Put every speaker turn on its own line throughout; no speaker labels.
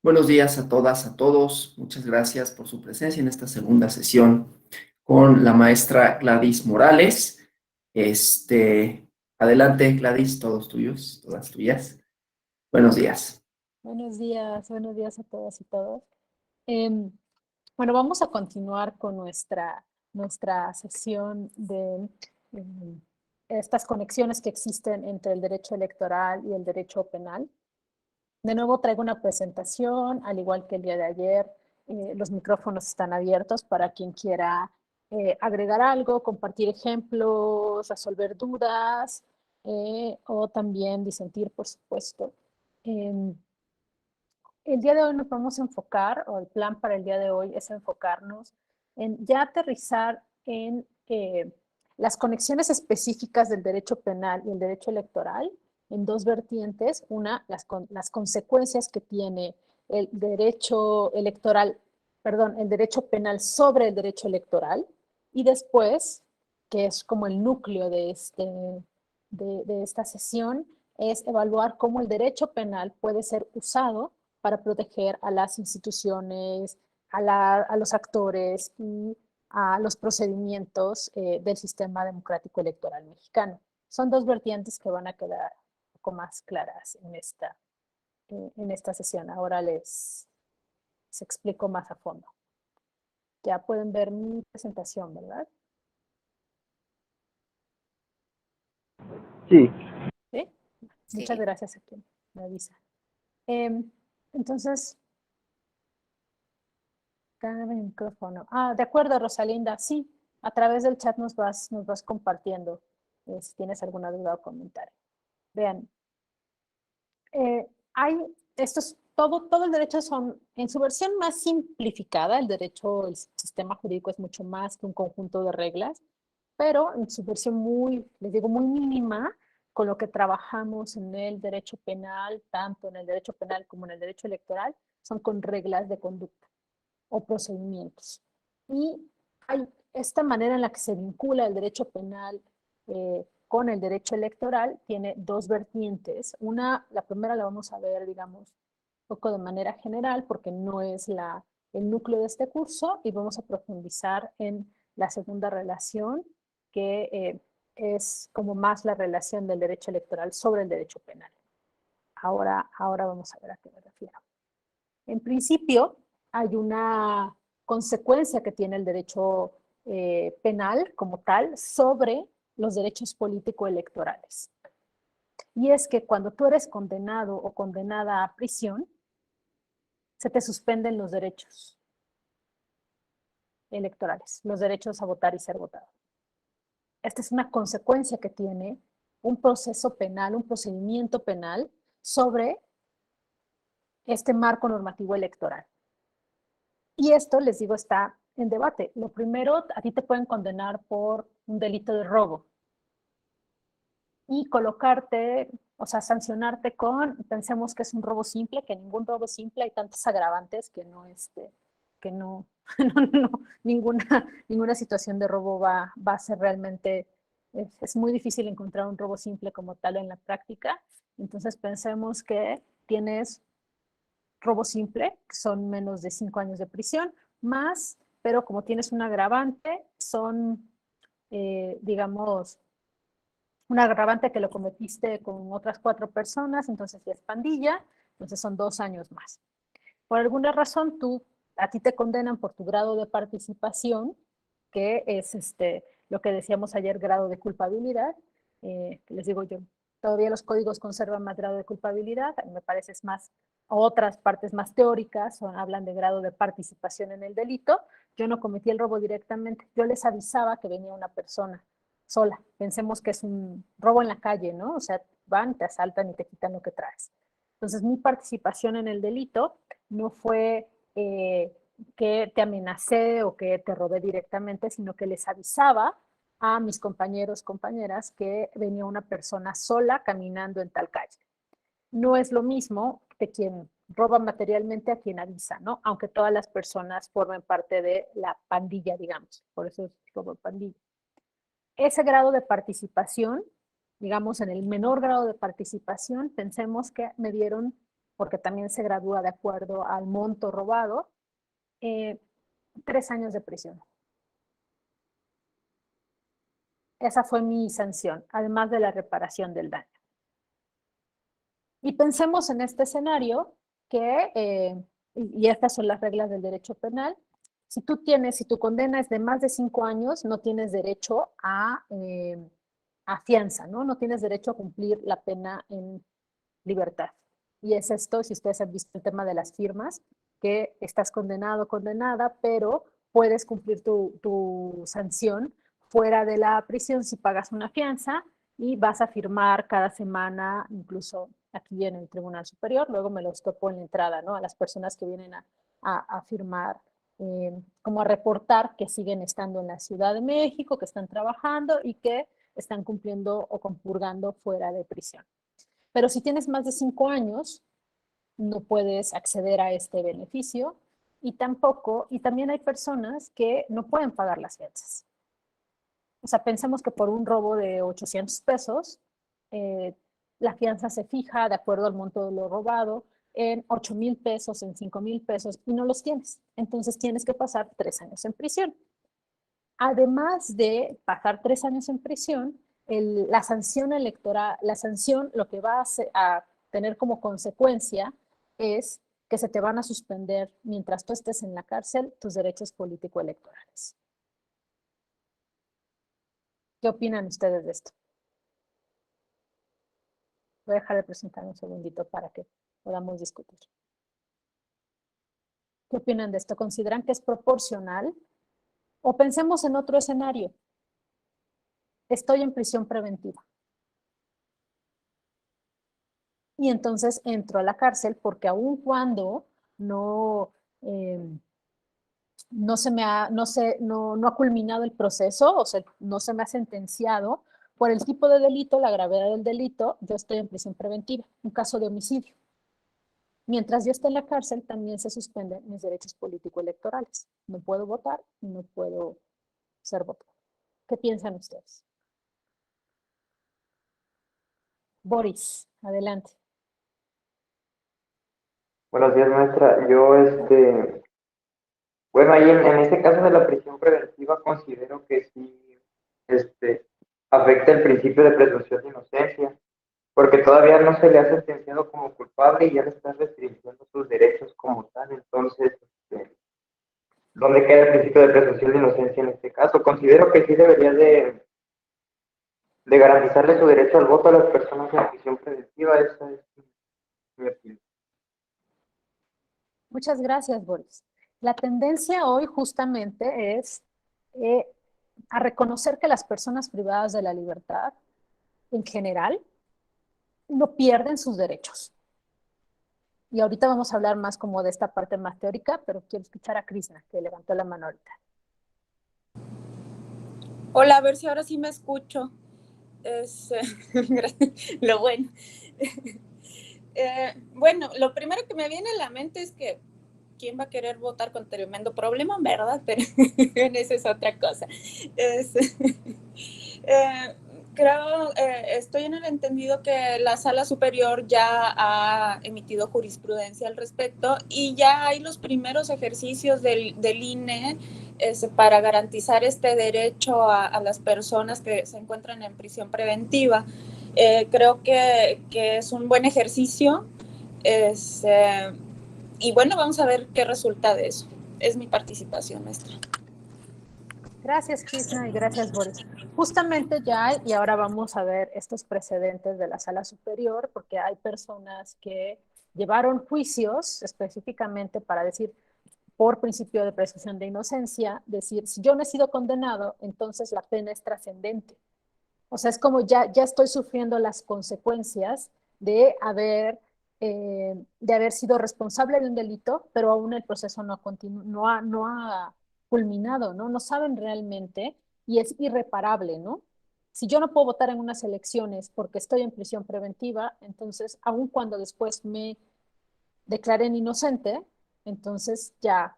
Buenos días a todas, a todos. Muchas gracias por su presencia en esta segunda sesión con la maestra Gladys Morales. Adelante, Gladys, todos tuyos, todas tuyas. Buenos días.
Buenos días a todas y todos. Em, bueno, vamos a continuar con nuestra sesión de estas conexiones que existen entre el derecho electoral y el derecho penal. De nuevo traigo una presentación, al igual que el día de ayer. Los micrófonos están abiertos para quien quiera agregar algo, compartir ejemplos, resolver dudas o también disentir, por supuesto. El día de hoy nos vamos a enfocar, o el plan para el día de hoy es enfocarnos en ya aterrizar en las conexiones específicas del derecho penal y el derecho electoral en dos vertientes. Una, las consecuencias que tiene el derecho electoral, perdón, el derecho penal sobre el derecho electoral, y después, que es como el núcleo de esta sesión, es evaluar cómo el derecho penal puede ser usado para proteger a las instituciones, a los actores y a los procedimientos del sistema democrático electoral mexicano. Son dos vertientes que van a quedar un poco más claras en esta sesión. Ahora les explico más a fondo. Ya pueden ver mi presentación, ¿verdad?
Sí.
¿Sí?
Sí.
Muchas gracias a quien me avisa. Entonces, el micrófono. De acuerdo, Rosalinda. Sí, a través del chat nos vas compartiendo si tienes alguna duda o comentario. Vean, todo el derecho son, en su versión más simplificada, el sistema jurídico es mucho más que un conjunto de reglas, pero en su versión les digo, muy mínima, con lo que trabajamos en el derecho penal, tanto en el derecho penal como en el derecho electoral, son con reglas de conducta o procedimientos. Y hay esta manera en la que se vincula el derecho penal con el derecho electoral tiene dos vertientes. La primera la vamos a ver, digamos, un poco de manera general, porque no es el núcleo de este curso, y vamos a profundizar en la segunda relación, que es como más la relación del derecho electoral sobre el derecho penal. Ahora vamos a ver a qué me refiero. En principio, hay una consecuencia que tiene el derecho penal como tal sobre los derechos político-electorales. Y es que cuando tú eres condenado o condenada a prisión, se te suspenden los derechos electorales, los derechos a votar y ser votado. Esta es una consecuencia que tiene un proceso penal, un procedimiento penal sobre este marco normativo electoral. Y esto, les digo, está en debate. Lo primero, a ti te pueden condenar por un delito de robo y colocarte, o sea, sancionarte pensemos que es un robo simple, que ningún robo simple, hay tantos agravantes que no, ninguna situación de robo va a ser realmente, es muy difícil encontrar un robo simple como tal en la práctica. Entonces pensemos que tienes robo simple, que son menos de 5 años de prisión, pero como tienes un agravante, son, digamos, un agravante que lo cometiste con otras 4 personas, entonces ya es pandilla, entonces son 2 años más. Por alguna razón, a ti te condenan por tu grado de participación, que es lo que decíamos ayer, grado de culpabilidad. Les digo yo, todavía los códigos conservan más grado de culpabilidad, me parece es más, otras partes más teóricas hablan de grado de participación en el delito. Yo no cometí el robo directamente, yo les avisaba que venía una persona sola. Pensemos que es un robo en la calle, ¿no? O sea, van, te asaltan y te quitan lo que traes. Entonces, mi participación en el delito no fue que te amenacé o que te robé directamente, sino que les avisaba a mis compañeros, compañeras, que venía una persona sola caminando en tal calle. No es lo mismo de quien roba materialmente a quien avisa, ¿no? Aunque todas las personas formen parte de la pandilla, digamos. Por eso es robo pandilla. Ese grado de participación, digamos, en el menor grado de participación, pensemos que me dieron porque también se gradúa de acuerdo al monto robado, 3 años de prisión. Esa fue mi sanción, además de la reparación del daño. Y pensemos en este escenario que, y estas son las reglas del derecho penal, si tu condena es de más de 5 años, no tienes derecho a fianza, ¿no? No tienes derecho a cumplir la pena en libertad. Y es esto, si ustedes han visto el tema de las firmas, que estás condenado o condenada, pero puedes cumplir tu sanción fuera de la prisión si pagas una fianza y vas a firmar cada semana, incluso aquí en el Tribunal Superior, luego me los topo en la entrada, ¿no? A las personas que vienen a firmar, como a reportar que siguen estando en la Ciudad de México, que están trabajando y que están cumpliendo o compurgando fuera de prisión. Pero si tienes más de 5 años, no puedes acceder a este beneficio y también hay personas que no pueden pagar las fianzas. O sea, pensemos que por un robo de 800 pesos, eh, la fianza se fija de acuerdo al monto de lo robado en 8,000 pesos, en 5,000 pesos y no los tienes. Entonces tienes que pasar 3 años en prisión. Además de pasar 3 años en prisión, la sanción electoral, la sanción lo que va a tener como consecuencia es que se te van a suspender mientras tú estés en la cárcel tus derechos político-electorales. ¿Qué opinan ustedes de esto? Voy a dejar de presentar un segundito para que podamos discutir. ¿Qué opinan de esto? ¿Consideran que es proporcional? O pensemos en otro escenario. Estoy en prisión preventiva. Y entonces entro a la cárcel porque aun cuando no, eh, no ha culminado el proceso, o sea, no se me ha sentenciado por el tipo de delito, la gravedad del delito, yo estoy en prisión preventiva, un caso de homicidio. Mientras yo esté en la cárcel, también se suspenden mis derechos político-electorales. No puedo votar, no puedo ser votado. ¿Qué piensan ustedes? Boris, adelante.
Buenos días, maestra. Yo, bueno, ahí en este caso de la prisión preventiva considero que sí, afecta el principio de presunción de inocencia, porque todavía no se le ha sentenciado como culpable y ya le están restringiendo sus derechos como tal. Entonces, ¿dónde queda el principio de presunción de inocencia en este caso? Considero que sí debería de garantizarle su derecho al voto a las personas en prisión preventiva. Esa es mi opinión.
Muchas gracias, Boris. La tendencia hoy justamente es eh, a reconocer que las personas privadas de la libertad, en general, no pierden sus derechos. Y ahorita vamos a hablar más como de esta parte más teórica, pero quiero escuchar a Krishna, que levantó la mano ahorita.
Hola, a ver si ahora sí me escucho. Es lo bueno. Bueno, lo primero que me viene a la mente es que quién va a querer votar con tremendo problema, ¿verdad? Pero esa es otra cosa. Eh, creo, estoy en el entendido que la Sala Superior ya ha emitido jurisprudencia al respecto y ya hay los primeros ejercicios del INE para garantizar este derecho a las personas que se encuentran en prisión preventiva. Creo que es un buen ejercicio y bueno, vamos a ver qué resulta de eso. Es mi participación, maestra.
Gracias, Krishna, y gracias, Boris. Justamente ya hay, y ahora vamos a ver estos precedentes de la Sala Superior, porque hay personas que llevaron juicios específicamente para decir, por principio de presunción de inocencia, decir, si yo no he sido condenado, entonces la pena es trascendente. O sea, es como ya estoy sufriendo las consecuencias de haber sido responsable de un delito, pero aún el proceso no ha culminado, ¿no? No saben realmente y es irreparable, ¿no? Si yo no puedo votar en unas elecciones porque estoy en prisión preventiva, entonces, aun cuando después me declaren inocente, entonces ya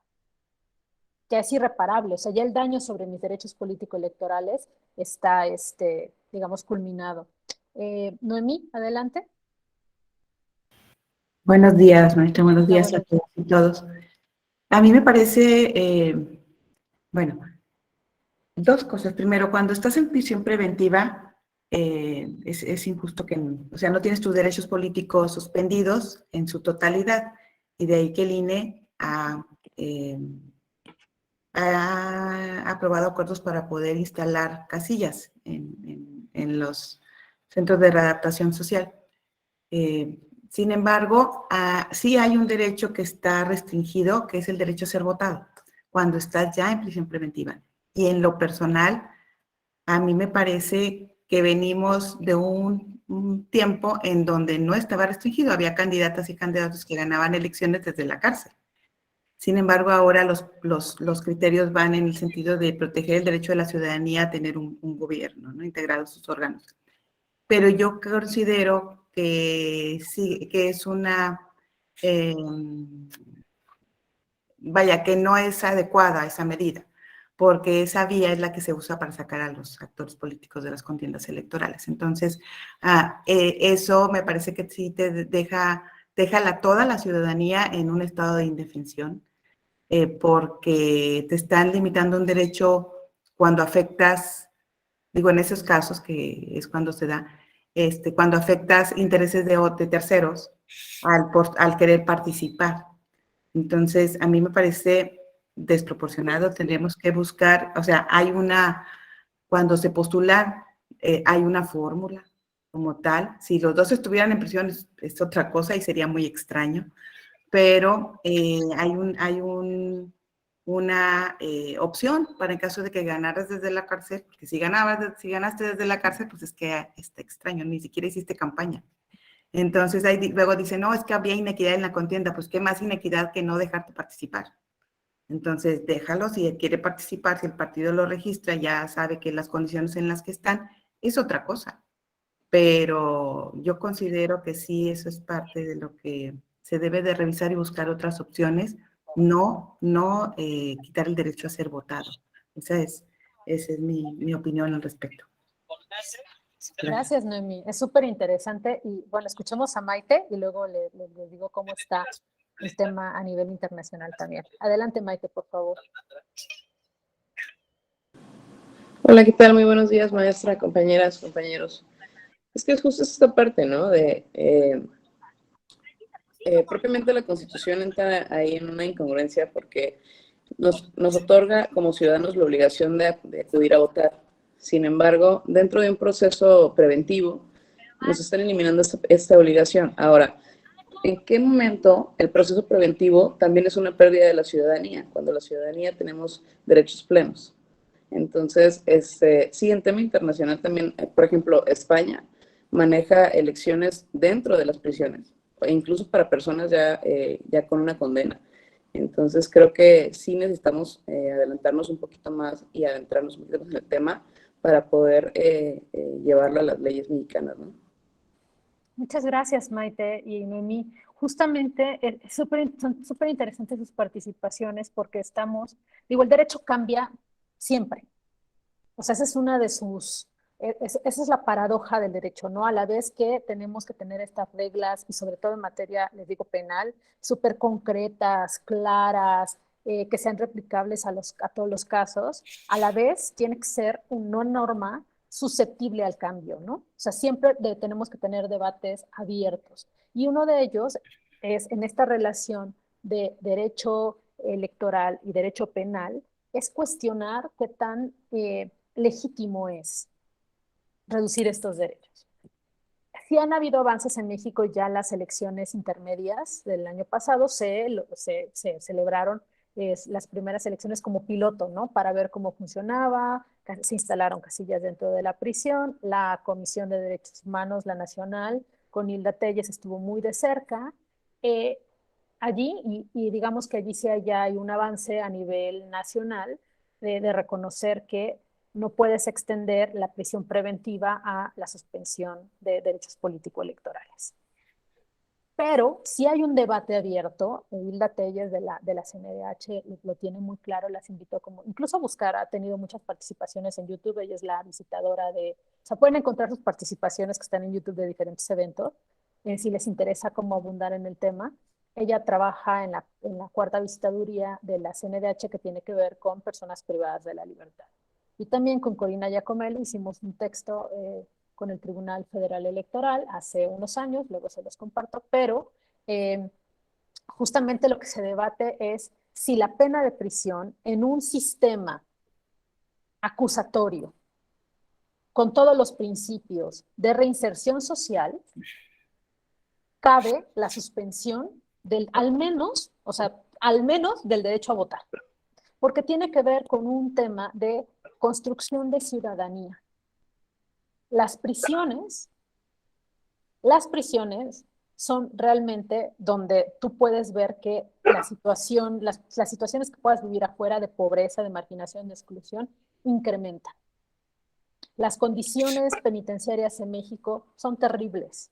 es irreparable, o sea, ya el daño sobre mis derechos político-electorales está, digamos, culminado. Noemí, adelante.
Buenos días, maestra. Buenos días a
Buenos
todos y todos. A mí me parece, bueno, dos cosas. Primero, cuando estás en prisión preventiva, es injusto que, o sea, no tienes tus derechos políticos suspendidos en su totalidad. Y de ahí que el INE ha aprobado acuerdos para poder instalar casillas en los centros de readaptación social. Sin embargo, sí hay un derecho que está restringido, que es el derecho a ser votado, cuando estás ya en prisión preventiva. Y en lo personal, a mí me parece que venimos de un tiempo en donde no estaba restringido, había candidatas y candidatos que ganaban elecciones desde la cárcel. Sin embargo, ahora los criterios van en el sentido de proteger el derecho de la ciudadanía a tener un gobierno, ¿no? Integrado a sus órganos. Pero yo considero que sí, que es vaya, que no es adecuada esa medida, porque esa vía es la que se usa para sacar a los actores políticos de las contiendas electorales. Entonces, eso me parece que sí te deja toda la ciudadanía en un estado de indefensión, porque te están limitando un derecho cuando afectas, digo, en esos casos que es cuando se da, cuando afectas intereses de terceros al querer participar. Entonces, a mí me parece desproporcionado. Tendríamos que buscar, o sea, cuando se postula, hay una fórmula como tal. Si los dos estuvieran en prisión es otra cosa y sería muy extraño, pero una opción para en caso de que ganaras desde la cárcel, porque si ganaste desde la cárcel, pues es que está extraño, ni siquiera hiciste campaña. Entonces ahí luego dicen, no, es que había inequidad en la contienda, pues qué más inequidad que no dejarte participar. Entonces déjalo, si él quiere participar, si el partido lo registra, ya sabe que las condiciones en las que están, es otra cosa. Pero yo considero que sí, eso es parte de lo que se debe de revisar y buscar otras opciones, no quitar el derecho a ser votado. Esa es mi opinión al respecto.
Gracias, Noemí. Es súper interesante. Y bueno, escuchemos a Maite y luego le digo cómo está el tema a nivel internacional también. Adelante, Maite, por favor.
Hola, ¿qué tal? Muy buenos días, maestra, compañeras, compañeros. Es que es justo esta parte, ¿no? Propiamente la Constitución entra ahí en una incongruencia porque nos otorga como ciudadanos la obligación de acudir a votar. Sin embargo, dentro de un proceso preventivo, nos están eliminando esta obligación. Ahora, ¿en qué momento el proceso preventivo también es una pérdida de la ciudadanía? Cuando la ciudadanía tenemos derechos plenos. Entonces, sí, en tema internacional también, por ejemplo, España maneja elecciones dentro de las prisiones, e incluso para personas ya con una condena. Entonces, creo que sí necesitamos adelantarnos un poquito más y adentrarnos un poquito más en el tema para poder llevarlo a las leyes mexicanas, ¿no?
Muchas gracias, Maite y Noemí. Justamente son súper interesantes sus participaciones porque el derecho cambia siempre. O sea, esa es una de esa es la paradoja del derecho, ¿no? A la vez que tenemos que tener estas reglas y sobre todo en materia, les digo, penal, súper concretas, claras, que sean replicables a todos los casos, a la vez tiene que ser una norma susceptible al cambio, ¿no? O sea, siempre tenemos que tener debates abiertos. Y uno de ellos es en esta relación de derecho electoral y derecho penal, es cuestionar qué tan legítimo es reducir estos derechos. Sí han habido avances en México, ya las elecciones intermedias del año pasado se celebraron las primeras elecciones como piloto, ¿no? Para ver cómo funcionaba, se instalaron casillas dentro de la prisión, la Comisión de Derechos Humanos, la Nacional, con Hilda Telles estuvo muy de cerca, allí, y digamos que allí sí ya hay un avance a nivel nacional de reconocer que no puedes extender la prisión preventiva a la suspensión de derechos político-electorales. Pero sí hay un debate abierto, Hilda Telles de la CNDH lo tiene muy claro, las invito incluso a buscar, ha tenido muchas participaciones en YouTube, ella es la visitadora o sea, pueden encontrar sus participaciones que están en YouTube de diferentes eventos, si les interesa cómo abundar en el tema. Ella trabaja en la cuarta visitaduría de la CNDH que tiene que ver con personas privadas de la libertad. Y también con Corina Giacomelli hicimos un texto con el Tribunal Federal Electoral hace unos años, luego se los comparto, pero justamente lo que se debate es si la pena de prisión en un sistema acusatorio con todos los principios de reinserción social, cabe la suspensión del, al menos del derecho a votar, porque tiene que ver con un tema de construcción de ciudadanía. Las prisiones son realmente donde tú puedes ver que las situaciones que puedas vivir afuera de pobreza, de marginación, de exclusión, incrementan. Las condiciones penitenciarias en México son terribles.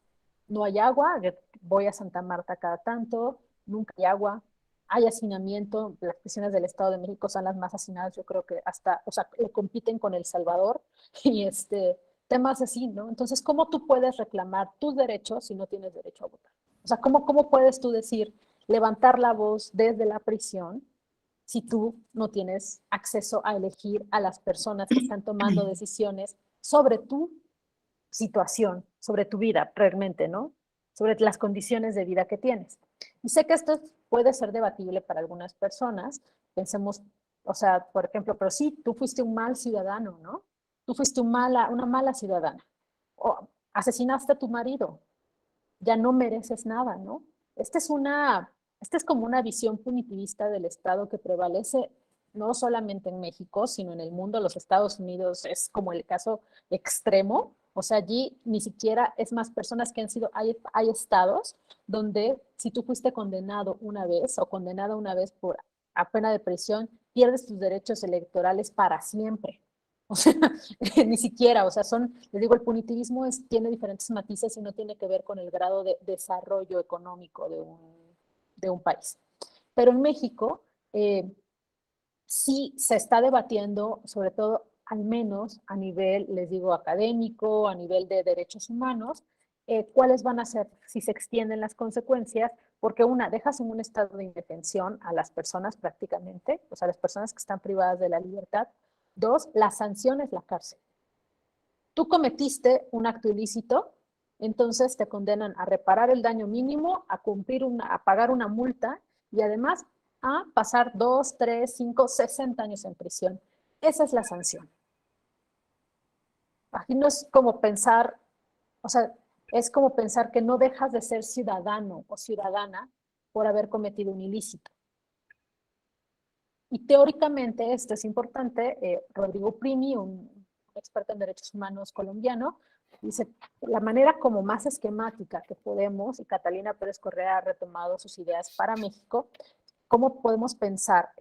No hay agua, voy a Santa Marta cada tanto, nunca hay agua, hay hacinamiento, las prisiones del Estado de México son las más hacinadas, yo creo que hasta, o sea, le compiten con El Salvador y temas así, ¿no? Entonces, ¿cómo tú puedes reclamar tus derechos si no tienes derecho a votar? O sea, ¿cómo puedes tú decir, levantar la voz desde la prisión si tú no tienes acceso a elegir a las personas que están tomando decisiones sobre tu situación, sobre tu vida realmente, ¿no? Sobre las condiciones de vida que tienes. Y sé que esto puede ser debatible para algunas personas. Pensemos, o sea, por ejemplo, pero sí, tú fuiste un mal ciudadano, ¿no? Tú fuiste una mala ciudadana. O asesinaste a tu marido. Ya no mereces nada, ¿no? Esta es como una visión punitivista del Estado que prevalece no solamente en México, sino en el mundo. Los Estados Unidos es como el caso extremo. O sea, allí ni siquiera es más personas que han sido, hay estados donde si tú fuiste condenado una vez o condenada una vez por a pena de prisión, pierdes tus derechos electorales para siempre. O sea, ni siquiera, o sea, les digo, el punitivismo tiene diferentes matices y no tiene que ver con el grado de desarrollo económico de un país. Pero en México sí se está debatiendo, sobre todo al menos a nivel, les digo, académico, a nivel de derechos humanos, cuáles van a ser, si se extienden las consecuencias, porque dejas en un estado de indefensión a las personas prácticamente, o sea, las personas que están privadas de la libertad. Dos, la sanción es la cárcel. Tú cometiste un acto ilícito, entonces te condenan a reparar el daño mínimo, a pagar una multa y además a pasar 2, 3, 5, 60 años en prisión. Esa es la sanción. Aquí no es como pensar, o sea, es como pensar que no dejas de ser ciudadano o ciudadana por haber cometido un ilícito. Y teóricamente, esto es importante, Rodrigo Primi, un experto en derechos humanos colombiano, dice, la manera como más esquemática que podemos, y Catalina Pérez Correa ha retomado sus ideas para México, cómo podemos pensar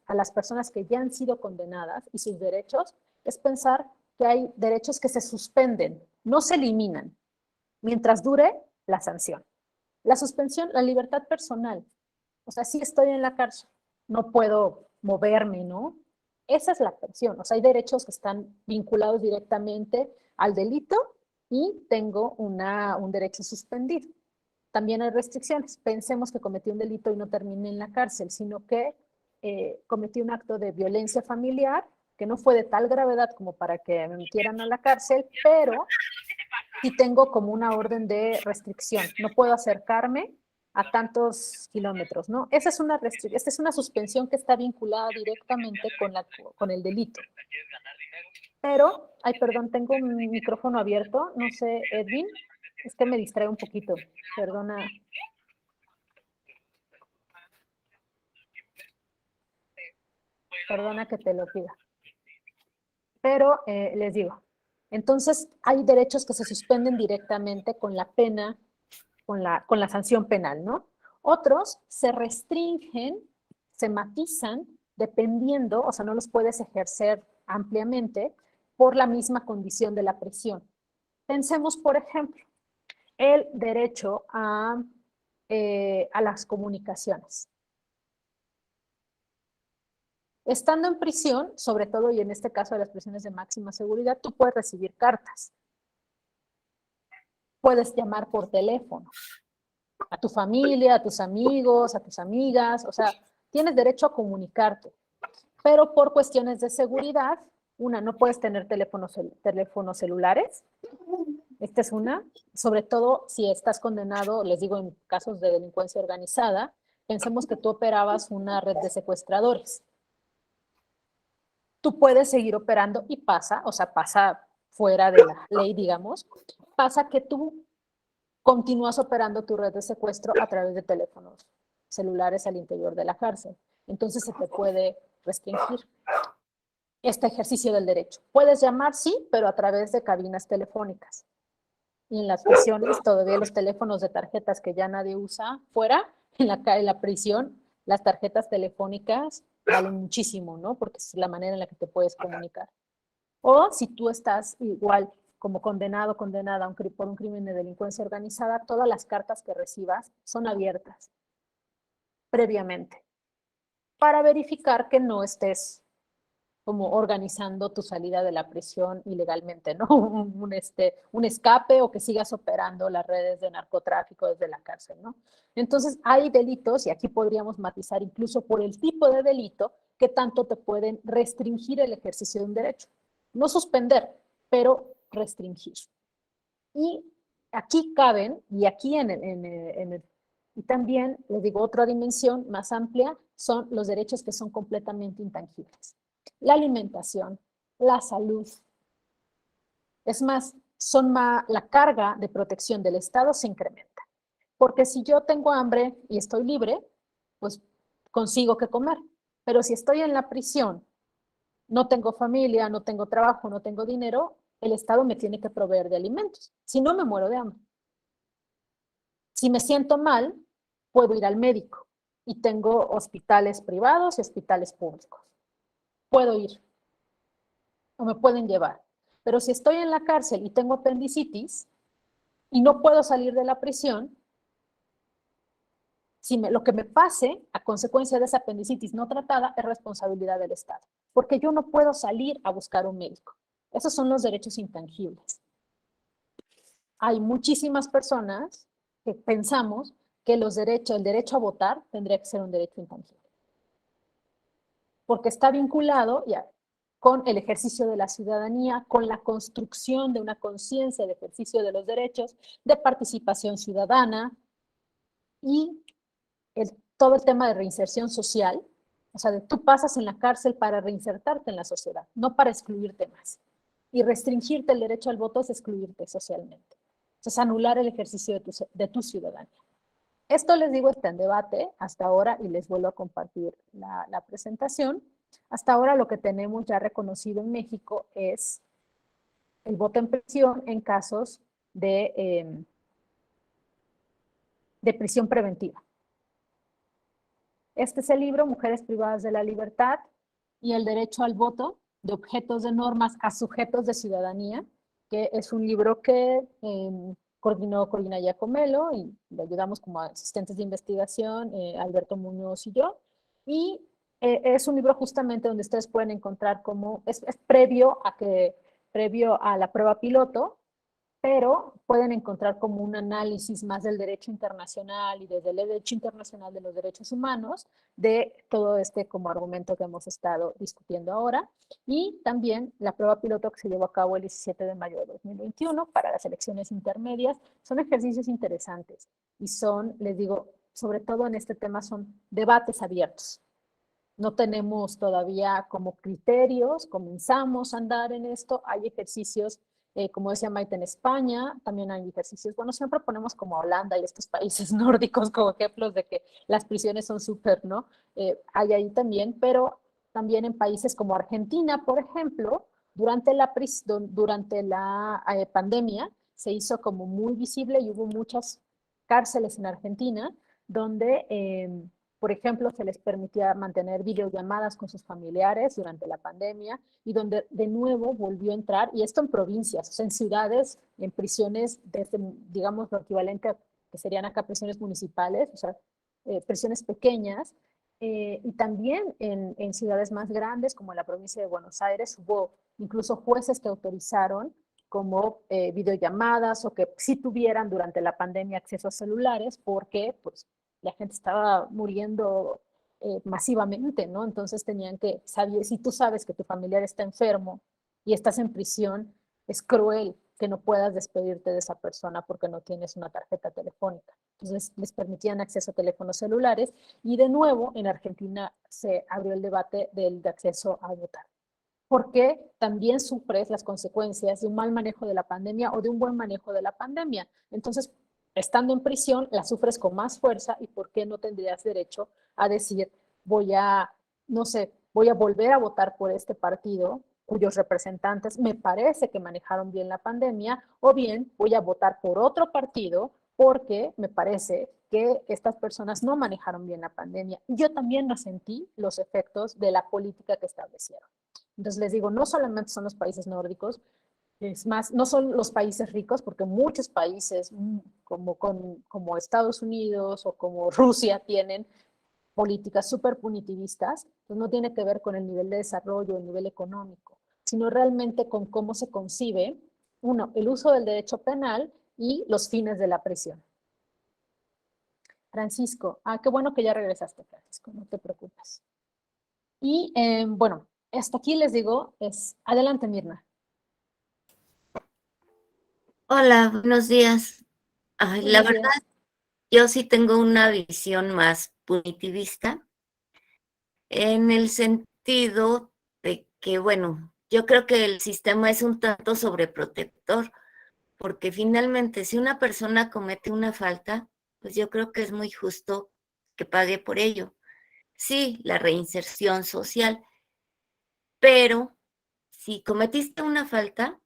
a las personas que ya han sido condenadas y sus derechos, es pensar que hay derechos que se suspenden, no se eliminan, mientras dure la sanción. La suspensión, la libertad personal, o sea, sí estoy en la cárcel, no puedo moverme, ¿no? Esa es la prisión, o sea, hay derechos que están vinculados directamente al delito y tengo un derecho suspendido. También hay restricciones. Pensemos que cometí un delito y no terminé en la cárcel, sino que cometí un acto de violencia familiar que no fue de tal gravedad como para que me metieran a la cárcel, pero sí tengo como una orden de restricción. No puedo acercarme a tantos kilómetros, ¿no? Esta es una suspensión que está vinculada directamente con el delito. Pero, ay, perdón, tengo mi micrófono abierto, no sé, Edwin, es que me distrae un poquito, perdona. Perdona que te lo pida. Pero les digo, entonces hay derechos que se suspenden directamente con la pena, con la sanción penal, ¿no? Otros se restringen, se matizan, dependiendo, o sea, no los puedes ejercer ampliamente por la misma condición de la prisión. Pensemos, por ejemplo, el derecho a las comunicaciones. Estando en prisión, sobre todo y en este caso de las prisiones de máxima seguridad, tú puedes recibir cartas. puedes llamar por teléfono a tu familia, a tus amigos, a tus amigas, o sea, tienes derecho a comunicarte, pero por cuestiones de seguridad, una, no puedes tener teléfonos celulares, esta es una, sobre todo si estás condenado, les digo en casos de delincuencia organizada, pensemos que tú operabas una red de secuestradores. Tú puedes seguir operando y pasa, o sea, pasa fuera de la ley, digamos, pasa que tú continúas operando tu red de secuestro a través de teléfonos celulares al interior de la cárcel. Entonces se te puede restringir este ejercicio del derecho. Puedes llamar, sí, pero a través de cabinas telefónicas. Y en las prisiones, todavía los teléfonos de tarjetas que ya nadie usa fuera, en la prisión, las tarjetas telefónicas valen muchísimo, ¿no? Porque es la manera en la que te puedes comunicar. O si tú estás igual como condenado, condenada por un crimen de delincuencia organizada, todas las cartas que recibas son abiertas previamente para verificar que no estés como organizando tu salida de la prisión ilegalmente, ¿no? Un escape o que sigas operando las redes de narcotráfico desde la cárcel, ¿no? Entonces hay delitos, y aquí podríamos matizar incluso por el tipo de delito, que tanto te pueden restringir el ejercicio de un derecho. No suspender, pero restringir. Y aquí caben, y aquí y también, les digo, otra dimensión más amplia, son los derechos que son completamente intangibles. La alimentación, la salud. Es más, la carga de protección del Estado se incrementa. Porque si yo tengo hambre y estoy libre, pues consigo qué comer. Pero si estoy en la prisión, no tengo familia, no tengo trabajo, no tengo dinero, el Estado me tiene que proveer de alimentos. Si no, me muero de hambre. Si me siento mal, puedo ir al médico y tengo hospitales privados y hospitales públicos. Puedo ir o me pueden llevar. Pero si estoy en la cárcel y tengo apendicitis y no puedo salir de la prisión, lo que me pase a consecuencia de esa apendicitis no tratada es responsabilidad del Estado, porque yo no puedo salir a buscar un médico. Esos son los derechos intangibles. Hay muchísimas personas que pensamos que el derecho a votar tendría que ser un derecho intangible, porque está vinculado con el ejercicio de la ciudadanía, con la construcción de una conciencia de ejercicio de los derechos, de participación ciudadana y todo el tema de reinserción social. O sea, tú pasas en la cárcel para reinsertarte en la sociedad, no para excluirte más. Y restringirte el derecho al voto es excluirte socialmente. Entonces, anular el ejercicio de tu ciudadanía. Esto, les digo, está en debate hasta ahora y les vuelvo a compartir la presentación. Hasta ahora lo que tenemos ya reconocido en México es el voto en prisión en casos de prisión preventiva. Este es el libro Mujeres privadas de la libertad y el derecho al voto de objetos de normas a sujetos de ciudadanía, que es un libro que coordinó Corina Giacomelo y le ayudamos como asistentes de investigación, Alberto Muñoz y yo. Y es un libro justamente donde ustedes pueden encontrar es previo a la prueba piloto, pero pueden encontrar como un análisis más del derecho internacional y desde el derecho internacional de los derechos humanos de todo este como argumento que hemos estado discutiendo ahora. Y también la prueba piloto que se llevó a cabo el 17 de mayo de 2021 para las elecciones intermedias. Son ejercicios interesantes y son, les digo, sobre todo en este tema son debates abiertos. No tenemos todavía como criterios, comenzamos a andar en esto, hay ejercicios, como decía Maite, en España, también hay ejercicios, bueno, siempre ponemos como Holanda y estos países nórdicos como ejemplos de que las prisiones son súper, ¿no? Hay ahí también, pero también en países como Argentina, por ejemplo, durante la pandemia se hizo como muy visible y hubo muchas cárceles en Argentina donde por ejemplo, se les permitía mantener videollamadas con sus familiares durante la pandemia y donde de nuevo volvió a entrar, y esto en provincias, o sea, en ciudades, en prisiones, desde, digamos, lo equivalente a que serían acá prisiones municipales, o sea, prisiones pequeñas, y también en ciudades más grandes, como en la provincia de Buenos Aires, hubo incluso jueces que autorizaron como videollamadas o que sí tuvieran durante la pandemia acceso a celulares porque pues, la gente estaba muriendo masivamente, ¿no? Entonces tenían que saber, si tú sabes que tu familiar está enfermo y estás en prisión, es cruel que no puedas despedirte de esa persona porque no tienes una tarjeta telefónica. Entonces les permitían acceso a teléfonos celulares y de nuevo en Argentina se abrió el debate del de acceso a votar. Porque también sufres las consecuencias de un mal manejo de la pandemia o de un buen manejo de la pandemia. Entonces, estando en prisión, la sufres con más fuerza y ¿por qué no tendrías derecho a decir, voy a, no sé, voy a volver a votar por este partido cuyos representantes me parece que manejaron bien la pandemia, o bien voy a votar por otro partido porque me parece que estas personas no manejaron bien la pandemia. Y yo también resentí los efectos de la política que establecieron. Entonces les digo, no solamente son los países nórdicos, es más, no son los países ricos, porque muchos países como Estados Unidos o como Rusia tienen políticas súper punitivistas, pues no tiene que ver con el nivel de desarrollo, el nivel económico, sino realmente con cómo se concibe, uno, el uso del derecho penal y los fines de la prisión. Francisco, qué bueno que ya regresaste, Francisco, no te preocupes. Y bueno, hasta aquí les digo, adelante Mirna.
Hola, buenos días. Ay, la
Buenos
verdad,
días.
yo sí tengo una visión más punitivista en el sentido de que, bueno, yo creo que el sistema es un tanto sobreprotector, porque finalmente si una persona comete una falta, pues yo creo que es muy justo que pague por ello. Sí, la reinserción social, pero si cometiste una falta,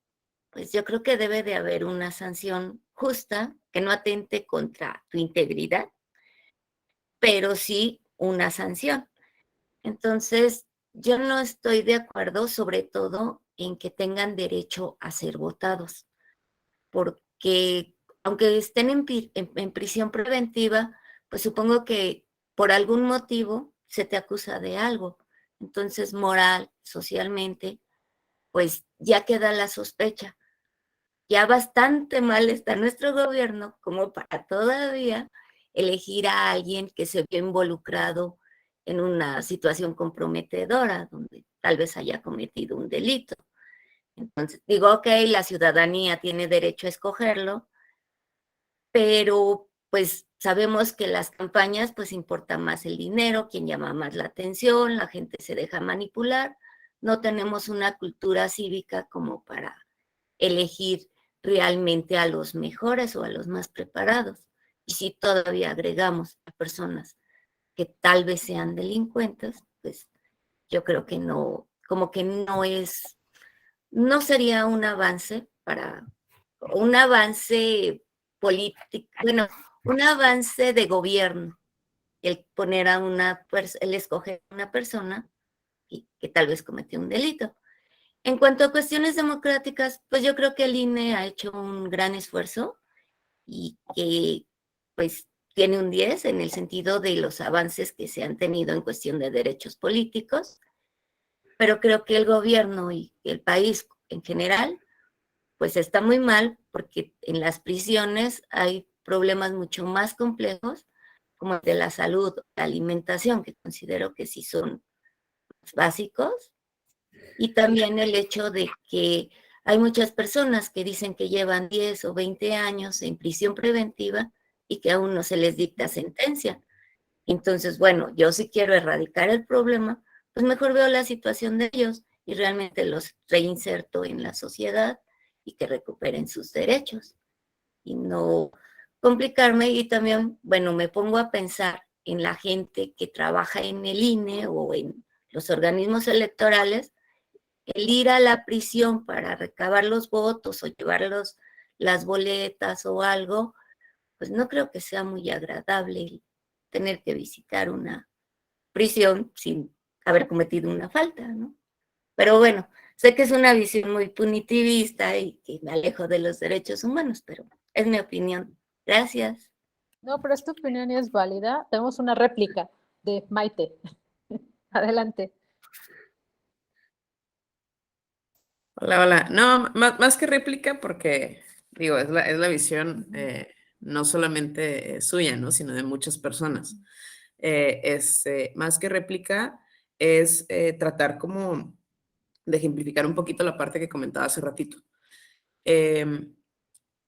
pues yo creo que debe de haber una sanción justa que no atente contra tu integridad, pero sí una sanción. Entonces, yo no estoy de acuerdo, sobre todo, en que tengan derecho a ser votados, porque aunque estén en prisión preventiva, pues supongo que por algún motivo se te acusa de algo. Entonces, moral, socialmente, pues ya queda la sospecha. Ya bastante mal está nuestro gobierno como para todavía elegir a alguien que se vio involucrado en una situación comprometedora, donde tal vez haya cometido un delito. Entonces, digo, ok, la ciudadanía tiene derecho a escogerlo, pero pues sabemos que las campañas pues importa más el dinero, quien llama más la atención, la gente se deja manipular, no tenemos una cultura cívica como para elegir realmente a los mejores o a los más preparados. Y si todavía agregamos a personas que tal vez sean delincuentes, pues yo creo que no, como que no sería un avance político, bueno, un avance de gobierno, el poner a el escoger a una persona que tal vez cometió un delito. En cuanto a cuestiones democráticas, pues yo creo que el INE ha hecho un gran esfuerzo y que pues tiene un 10 en el sentido de los avances que se han tenido en cuestión de derechos políticos, pero creo que el gobierno y el país en general pues está muy mal porque en las prisiones hay problemas mucho más complejos como el de la salud, la alimentación, que considero que sí son básicos, y también el hecho de que hay muchas personas que dicen que llevan 10 o 20 años en prisión preventiva y que aún no se les dicta sentencia. Entonces, bueno, yo si quiero erradicar el problema, pues mejor veo la situación de ellos y realmente los reinserto en la sociedad y que recuperen sus derechos y no complicarme. Y también, bueno, me pongo a pensar en la gente que trabaja en el INE o en los organismos electorales, el ir a la prisión para recabar los votos o llevarlos las boletas o algo, pues no creo que sea muy agradable tener que visitar una prisión sin haber cometido una falta, ¿no? Pero bueno, sé que es una visión muy punitivista y que me alejo de los derechos humanos, pero es mi opinión. Gracias.
No, pero esta opinión es válida. Tenemos una réplica de Maite. Adelante.
Hola, hola. No, más que réplica, porque digo, es la visión no solamente suya, ¿no? Sino de muchas personas. Más que réplica, es tratar como de ejemplificar un poquito la parte que comentaba hace ratito. Em,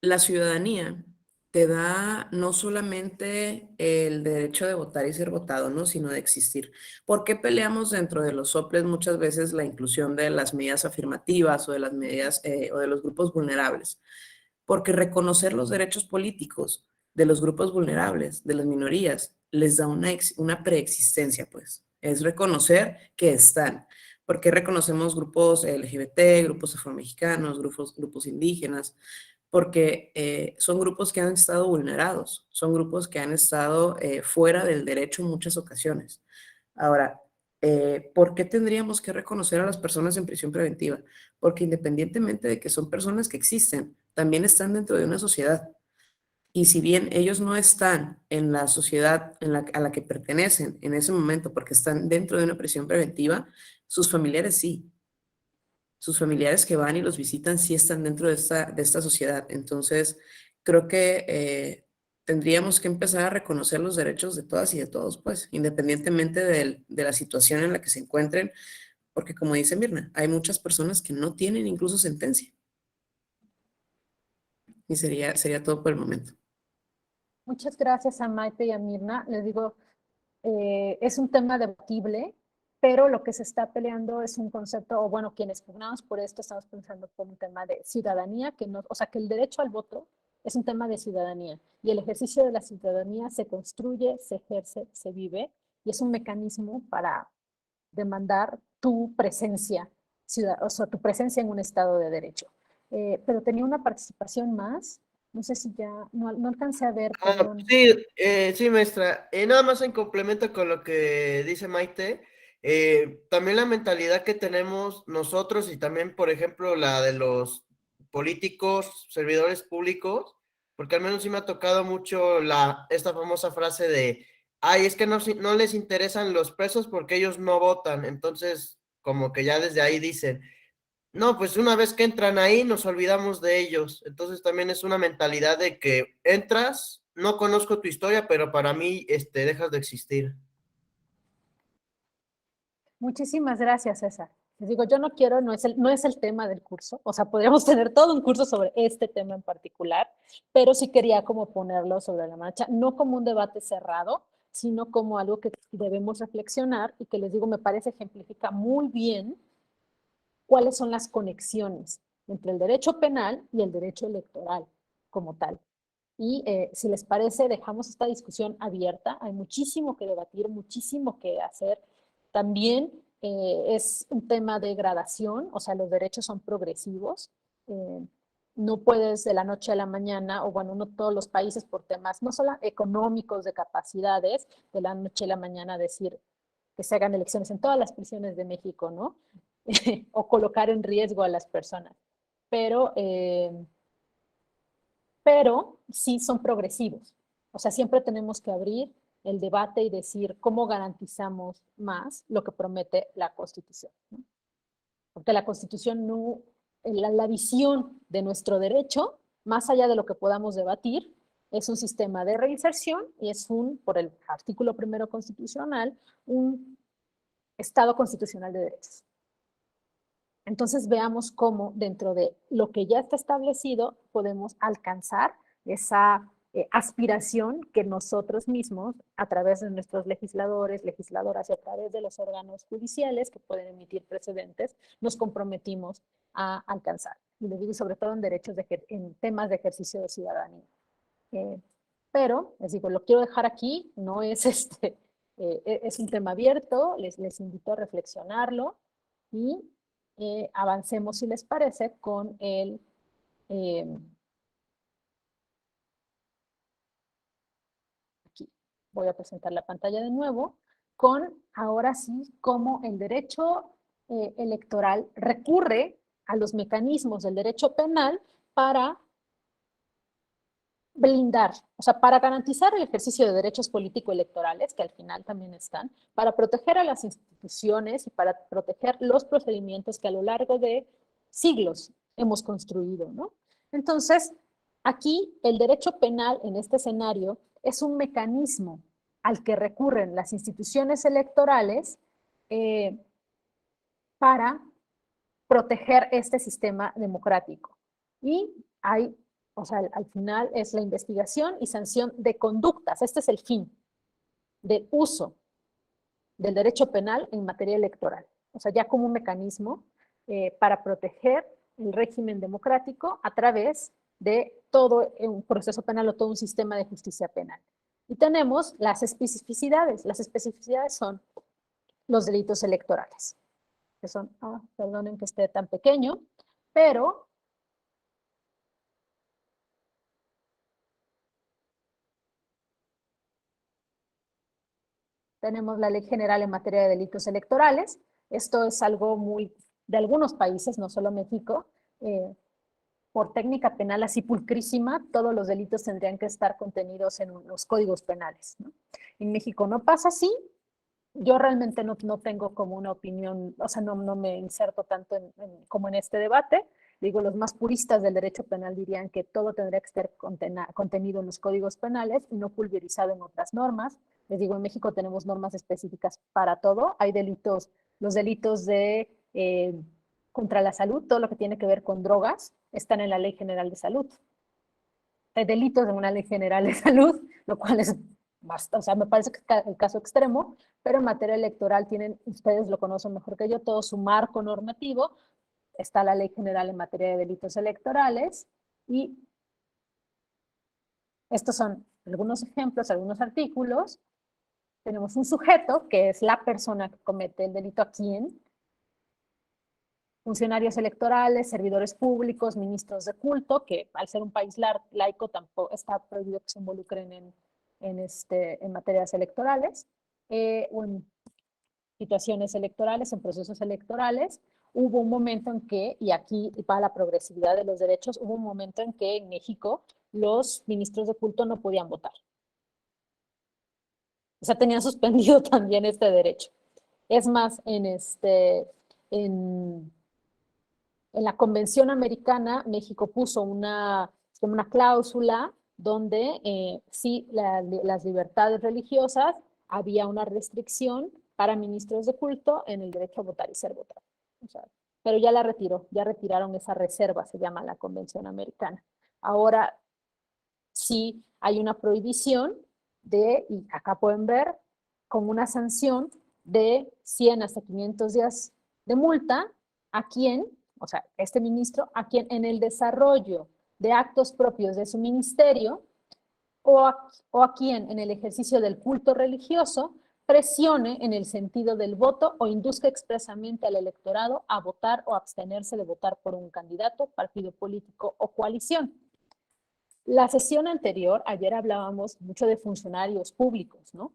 la ciudadanía te da no solamente el derecho de votar y ser votado, ¿no? Sino de existir. ¿Por qué peleamos dentro de los soples muchas veces la inclusión de las medidas afirmativas o de las medidas o de los grupos vulnerables? Porque reconocer los derechos políticos de los grupos vulnerables, de las minorías, les da una preexistencia, pues. Es reconocer que están. ¿Por qué reconocemos grupos LGBT, grupos afromexicanos, grupos indígenas? Porque son grupos que han estado vulnerados, son grupos que han estado fuera del derecho en muchas ocasiones. Ahora, ¿por qué tendríamos que reconocer a las personas en prisión preventiva? Porque independientemente de que son personas que existen, también están dentro de una sociedad. Y si bien ellos no están en la sociedad a la que pertenecen en ese momento porque están dentro de una prisión preventiva, sus familiares sí. Sus familiares que van y los visitan sí están dentro de esta sociedad. Entonces, creo que tendríamos que empezar a reconocer los derechos de todas y de todos, pues, independientemente de la situación en la que se encuentren, porque como dice Mirna, hay muchas personas que no tienen incluso sentencia. Y sería todo por el momento.
Muchas gracias a Maite y a Mirna. Les digo, es un tema debatible, pero lo que se está peleando es un concepto, o bueno, quienes pugnamos por esto estamos pensando por un tema de ciudadanía, que no, o sea, que el derecho al voto es un tema de ciudadanía y el ejercicio de la ciudadanía se construye, se ejerce, se vive y es un mecanismo para demandar tu presencia, o sea, tu presencia en un estado de derecho. Pero tenía una participación más, no sé si ya, no alcancé a ver, perdón.
Sí, sí, maestra. Nada más en complemento con lo que dice Maite, también la mentalidad que tenemos nosotros y también, por ejemplo, la de los políticos, servidores públicos, porque al menos sí me ha tocado mucho esta famosa frase de, ay, es que no les interesan los presos porque ellos no votan. Entonces, como que ya desde ahí dicen, no, pues una vez que entran ahí nos olvidamos de ellos. Entonces también es una mentalidad de que entras, no conozco tu historia, pero para mí dejas de existir.
Muchísimas gracias, César. Les digo, yo no quiero, no es el tema del curso, o sea, podríamos tener todo un curso sobre este tema en particular, pero sí quería como ponerlo sobre la marcha, no como un debate cerrado, sino como algo que debemos reflexionar y que les digo, me parece ejemplifica muy bien cuáles son las conexiones entre el derecho penal y el derecho electoral como tal. Y si les parece, dejamos esta discusión abierta. Hay muchísimo que debatir, muchísimo que hacer. También es un tema de gradación, o sea, los derechos son progresivos. No puedes de la noche a la mañana, o bueno, no todos los países por temas, no solo económicos, de capacidades, de la noche a la mañana decir que se hagan elecciones en todas las prisiones de México, ¿no? O colocar en riesgo a las personas. Pero sí son progresivos. O sea, siempre tenemos que abrir el debate y decir cómo garantizamos más lo que promete la Constitución, ¿no? Porque la Constitución no, la visión de nuestro derecho, más allá de lo que podamos debatir, es un sistema de reinserción y es por el artículo primero constitucional, un Estado constitucional de derechos. Entonces veamos cómo dentro de lo que ya está establecido podemos alcanzar esa aspiración que nosotros mismos, a través de nuestros legisladores, legisladoras y a través de los órganos judiciales que pueden emitir precedentes, nos comprometimos a alcanzar. Y le digo sobre todo en derechos, en temas de ejercicio de ciudadanía. Pero, les digo, lo quiero dejar aquí, no es es un tema abierto, les invito a reflexionarlo y avancemos, si les parece, con aquí voy a presentar la pantalla de nuevo, con ahora sí cómo el derecho electoral recurre a los mecanismos del derecho penal para blindar, o sea, para garantizar el ejercicio de derechos político-electorales, que al final también están, para proteger a las instituciones y para proteger los procedimientos que a lo largo de siglos hemos construido, ¿no? Entonces, aquí el derecho penal en este escenario es un mecanismo al que recurren las instituciones electorales para proteger este sistema democrático. Y hay, o sea, al final es la investigación y sanción de conductas. Este es el fin del uso del derecho penal en materia electoral. O sea, ya como un mecanismo para proteger el régimen democrático a través de todo un proceso penal o todo un sistema de justicia penal. Y tenemos las especificidades. Las especificidades son los delitos electorales, que son, perdonen que esté tan pequeño, pero tenemos la Ley General en materia de delitos electorales. Esto es algo muy de algunos países, no solo México. Por técnica penal así pulcrísima, todos los delitos tendrían que estar contenidos en los códigos penales, ¿no? En México no pasa así. Yo realmente no tengo como una opinión, o sea, no me inserto tanto como en este debate. Digo, los más puristas del derecho penal dirían que todo tendría que estar contenido en los códigos penales y no pulverizado en otras normas. Les digo, en México tenemos normas específicas para todo. Hay delitos, los delitos de contra la salud, todo lo que tiene que ver con drogas, están en la Ley General de Salud. Hay delitos en una Ley General de Salud, lo cual es bastante, o sea, me parece que es el caso extremo, pero en materia electoral tienen, ustedes lo conocen mejor que yo, todo su marco normativo. Está la Ley General en materia de delitos electorales y estos son algunos ejemplos, algunos artículos. Tenemos un sujeto, que es la persona que comete el delito. ¿A quién? Funcionarios electorales, servidores públicos, ministros de culto, que al ser un país laico tampoco está prohibido que se involucren en materias electorales, o en situaciones electorales, en procesos electorales. Hubo un momento en que, y aquí para la progresividad de los derechos, hubo un momento en que en México los ministros de culto no podían votar. O sea, tenían suspendido también este derecho. Es más, en la Convención Americana, México puso una cláusula donde sí, las libertades religiosas, había una restricción para ministros de culto en el derecho a votar y ser votado. O sea, pero ya la retiró, ya retiraron esa reserva, se llama la Convención Americana. Ahora sí hay una prohibición y acá pueden ver, con una sanción de 100 hasta 500 días de multa a quien, o sea, este ministro, a quien en el desarrollo de actos propios de su ministerio o a quien en el ejercicio del culto religioso presione en el sentido del voto o induzca expresamente al electorado a votar o abstenerse de votar por un candidato, partido político o coalición. La sesión anterior, ayer hablábamos mucho de funcionarios públicos, ¿no?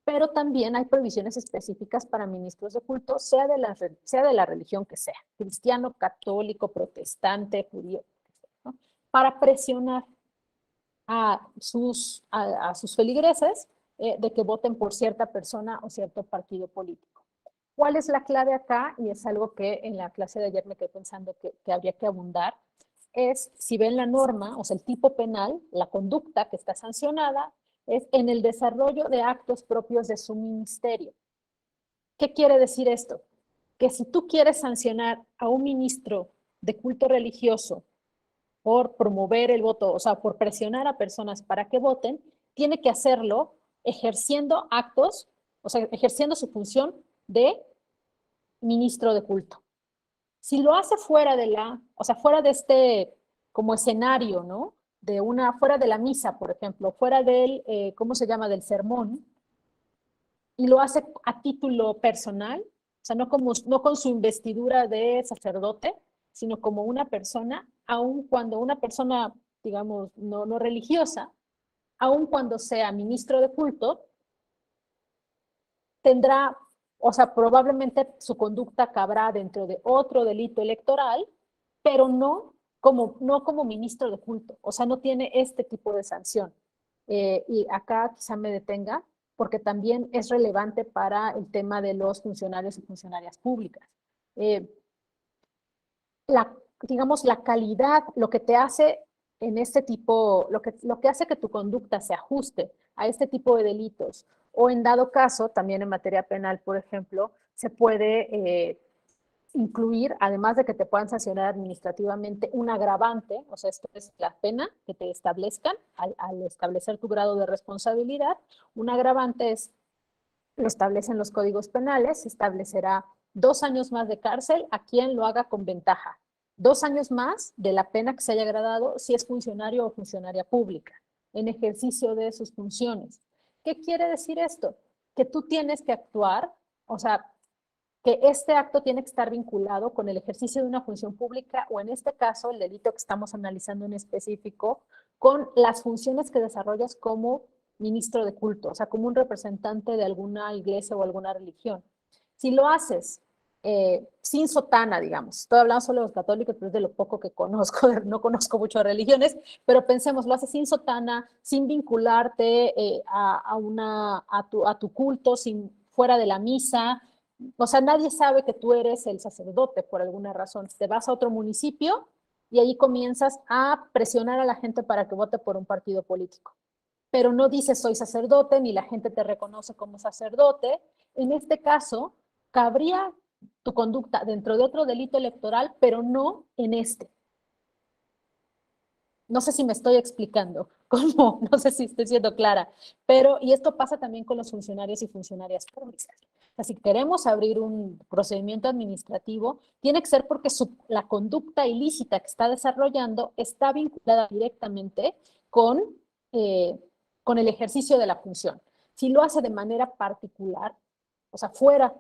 Pero también hay provisiones específicas para ministros de culto, sea de la religión que sea, cristiano, católico, protestante, judío, ¿no? Para presionar a sus feligreses de que voten por cierta persona o cierto partido político. ¿Cuál es la clave acá? Y es algo que en la clase de ayer me quedé pensando que habría que abundar. Es, si ven la norma, o sea, el tipo penal, la conducta que está sancionada, es en el desarrollo de actos propios de su ministerio. ¿Qué quiere decir esto? Que si tú quieres sancionar a un ministro de culto religioso por promover el voto, o sea, por presionar a personas para que voten, tiene que hacerlo ejerciendo actos, o sea, ejerciendo su función de ministro de culto. Si lo hace fuera fuera de este como escenario, ¿no? Fuera de la misa, por ejemplo, fuera del, ¿cómo se llama? Del sermón, y lo hace a título personal, o sea, no con su investidura de sacerdote, sino como una persona, aun cuando una persona, digamos, no religiosa, aun cuando sea ministro de culto, tendrá, o sea, probablemente su conducta cabrá dentro de otro delito electoral, pero no como ministro de culto, o sea, no tiene este tipo de sanción. Y acá quizá me detenga, porque también es relevante para el tema de los funcionarios y funcionarias públicas. digamos, la calidad, lo que te hace en este tipo, lo que hace que tu conducta se ajuste a este tipo de delitos, o en dado caso, también en materia penal, por ejemplo, se puede incluir, además de que te puedan sancionar administrativamente, un agravante, o sea, esto es la pena que te establezcan al establecer tu grado de responsabilidad. Un agravante es, lo establecen los códigos penales, se establecerá 2 años más de cárcel a quien lo haga con ventaja, 2 años más de la pena que se haya agravado si es funcionario o funcionaria pública, en ejercicio de sus funciones. ¿Qué quiere decir esto? Que tú tienes que actuar, o sea, que este acto tiene que estar vinculado con el ejercicio de una función pública o en este caso el delito que estamos analizando en específico con las funciones que desarrollas como ministro de culto, o sea, como un representante de alguna iglesia o alguna religión. Si lo haces sin sotana, digamos, estoy hablando solo de los católicos, pero es de lo poco que conozco, no conozco mucho de religiones, pero pensemos, lo haces sin sotana, sin vincularte a tu culto, sin, fuera de la misa. O sea, nadie sabe que tú eres el sacerdote por alguna razón. Te vas a otro municipio y ahí comienzas a presionar a la gente para que vote por un partido político. Pero no dices soy sacerdote, ni la gente te reconoce como sacerdote. En este caso, cabría tu conducta dentro de otro delito electoral, pero no en este. No sé si me estoy explicando, ¿cómo? No sé si estoy siendo clara, pero, y esto pasa también con los funcionarios y funcionarias públicas. O sea, si queremos abrir un procedimiento administrativo, tiene que ser porque la conducta ilícita que está desarrollando está vinculada directamente con el ejercicio de la función. Si lo hace de manera particular, o sea, fuera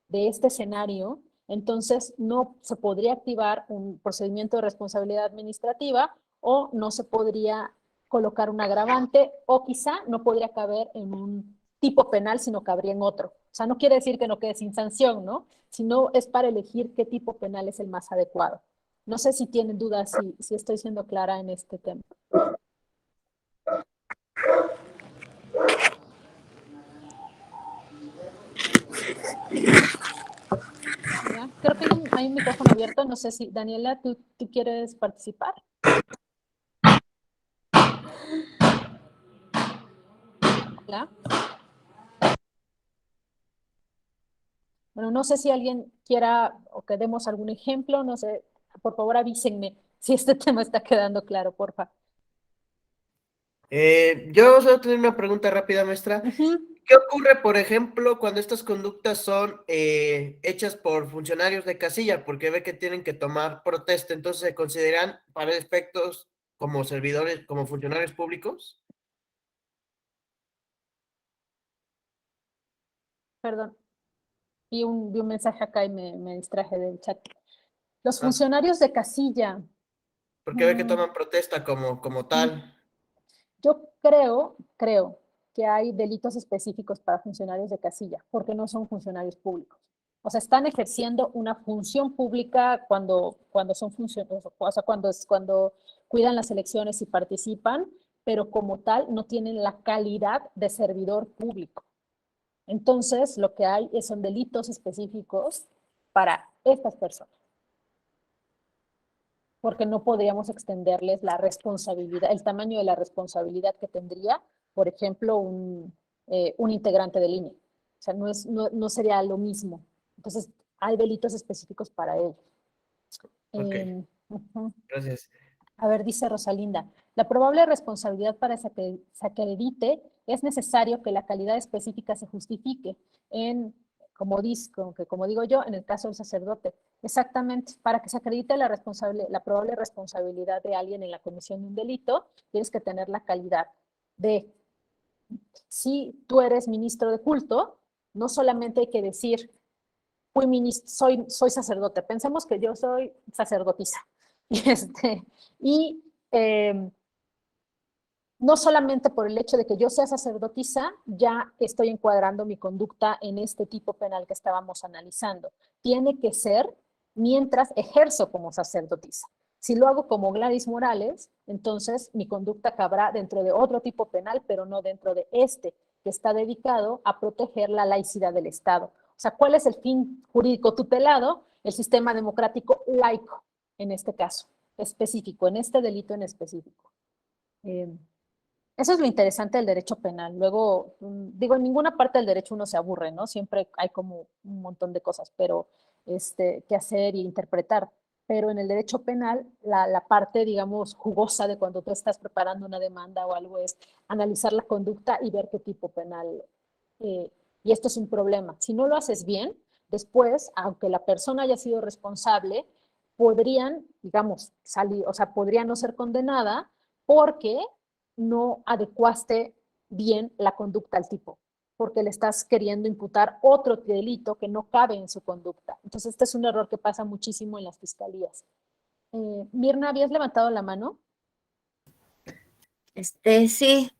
de este escenario, entonces no se podría activar un procedimiento de responsabilidad administrativa o no se podría colocar un agravante o quizá no podría caber en un tipo penal, sino cabría en otro. O sea, no quiere decir que no quede sin sanción, ¿no? Sino es para elegir qué tipo penal es el más adecuado. No sé si tienen dudas, si estoy siendo clara en este tema. ¿Ya? Creo que hay un micrófono abierto. No sé si, Daniela, ¿tú quieres participar? Hola. Bueno, no sé si alguien quiera o que demos algún ejemplo, no sé, por favor avísenme si este tema está quedando claro, porfa.
Yo solo tengo una pregunta rápida, maestra.
Uh-huh.
¿Qué ocurre, por ejemplo, cuando estas conductas son hechas por funcionarios de casilla? Porque ve que tienen que tomar protesta, entonces se consideran para efectos como servidores, como funcionarios públicos.
Perdón, vi un mensaje acá y me distraje del chat. Los
Ah,
funcionarios de casilla.
porque ve que toman protesta como tal.
Yo creo que hay delitos específicos para funcionarios de casilla, porque no son funcionarios públicos. O sea, están ejerciendo una función pública cuando son funcionarios, o sea, cuando cuidan las elecciones y participan, pero como tal no tienen la calidad de servidor público. Entonces, lo que hay son delitos específicos para estas personas, porque no podríamos extenderles la responsabilidad, el tamaño de la responsabilidad que tendría, por ejemplo, un integrante del INE. O sea, no sería lo mismo. Entonces, hay delitos específicos para ellos.
Ok, gracias.
A ver, dice Rosalinda, la probable responsabilidad para que se acredite es necesario que la calidad específica se justifique como digo yo, en el caso del sacerdote. Exactamente, para que se acredite la probable responsabilidad de alguien en la comisión de un delito, tienes que tener la calidad de, si tú eres ministro de culto, no solamente hay que decir, soy sacerdote, pensemos que yo soy sacerdotisa, y no solamente por el hecho de que yo sea sacerdotisa, ya estoy encuadrando mi conducta en este tipo penal que estábamos analizando. Tiene que ser mientras ejerzo como sacerdotisa. Si lo hago como Gladys Morales, entonces mi conducta cabrá dentro de otro tipo penal, pero no dentro de este, que está dedicado a proteger la laicidad del Estado. O sea, ¿cuál es el fin jurídico tutelado? El sistema democrático laico. en este caso específico, en este delito en específico. Eso es lo interesante del derecho penal. Luego, digo, en ninguna parte del derecho uno se aburre, ¿no? Siempre hay como un montón de cosas que hacer y interpretar. Pero en el derecho penal, la parte, digamos, jugosa de cuando tú estás preparando una demanda o algo es analizar la conducta y ver qué tipo penal. Y esto es un problema. Si no lo haces bien, después, aunque la persona haya sido responsable, podrían, digamos, salir, o sea, podría no ser condenada porque no adecuaste bien la conducta al tipo, porque le estás queriendo imputar otro delito que no cabe en su conducta. Entonces, este es un error que pasa muchísimo en las fiscalías. Mirna, ¿habías levantado la mano?
Sí.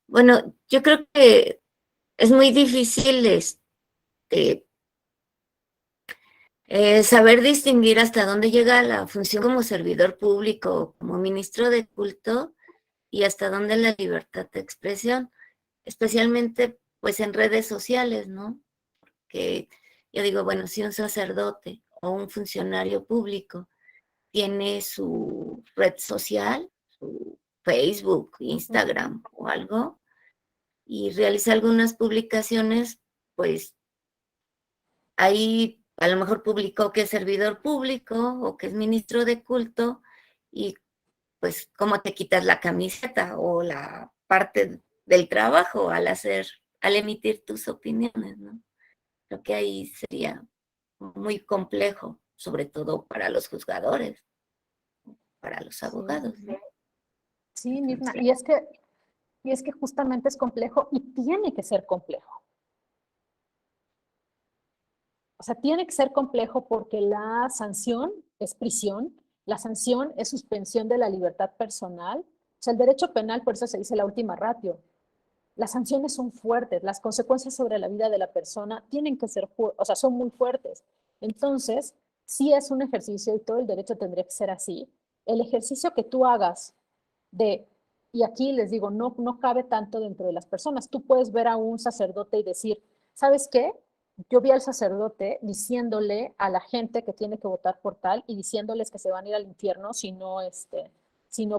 Bueno, yo creo que es muy difícil saber distinguir hasta dónde llega la función como servidor público, como ministro de culto, y hasta dónde la libertad de expresión, especialmente pues en redes sociales, ¿no? Que yo digo, bueno, si un sacerdote o un funcionario público tiene su red social, su Facebook, Instagram o algo, y realiza algunas publicaciones, pues ahí a lo mejor publicó que es servidor público o que es ministro de culto, y pues cómo te quitas la camiseta o la parte del trabajo al emitir tus opiniones, ¿no? Creo que ahí sería muy complejo, sobre todo para los juzgadores, para los abogados, ¿no?
Sí, Mirna, y es que justamente es complejo y tiene que ser complejo. O sea, tiene que ser complejo porque la sanción es prisión, la sanción es suspensión de la libertad personal. O sea, el derecho penal, por eso se dice la última ratio. Las sanciones son fuertes, las consecuencias sobre la vida de la persona tienen que ser, o sea, son muy fuertes. Entonces, sí es un ejercicio y todo el derecho tendría que ser así. El ejercicio que tú hagas y aquí les digo, no cabe tanto dentro de las personas. Tú puedes ver a un sacerdote y decir, ¿sabes qué? Yo vi al sacerdote diciéndole a la gente que tiene que votar por tal y diciéndoles que se van a ir al infierno si no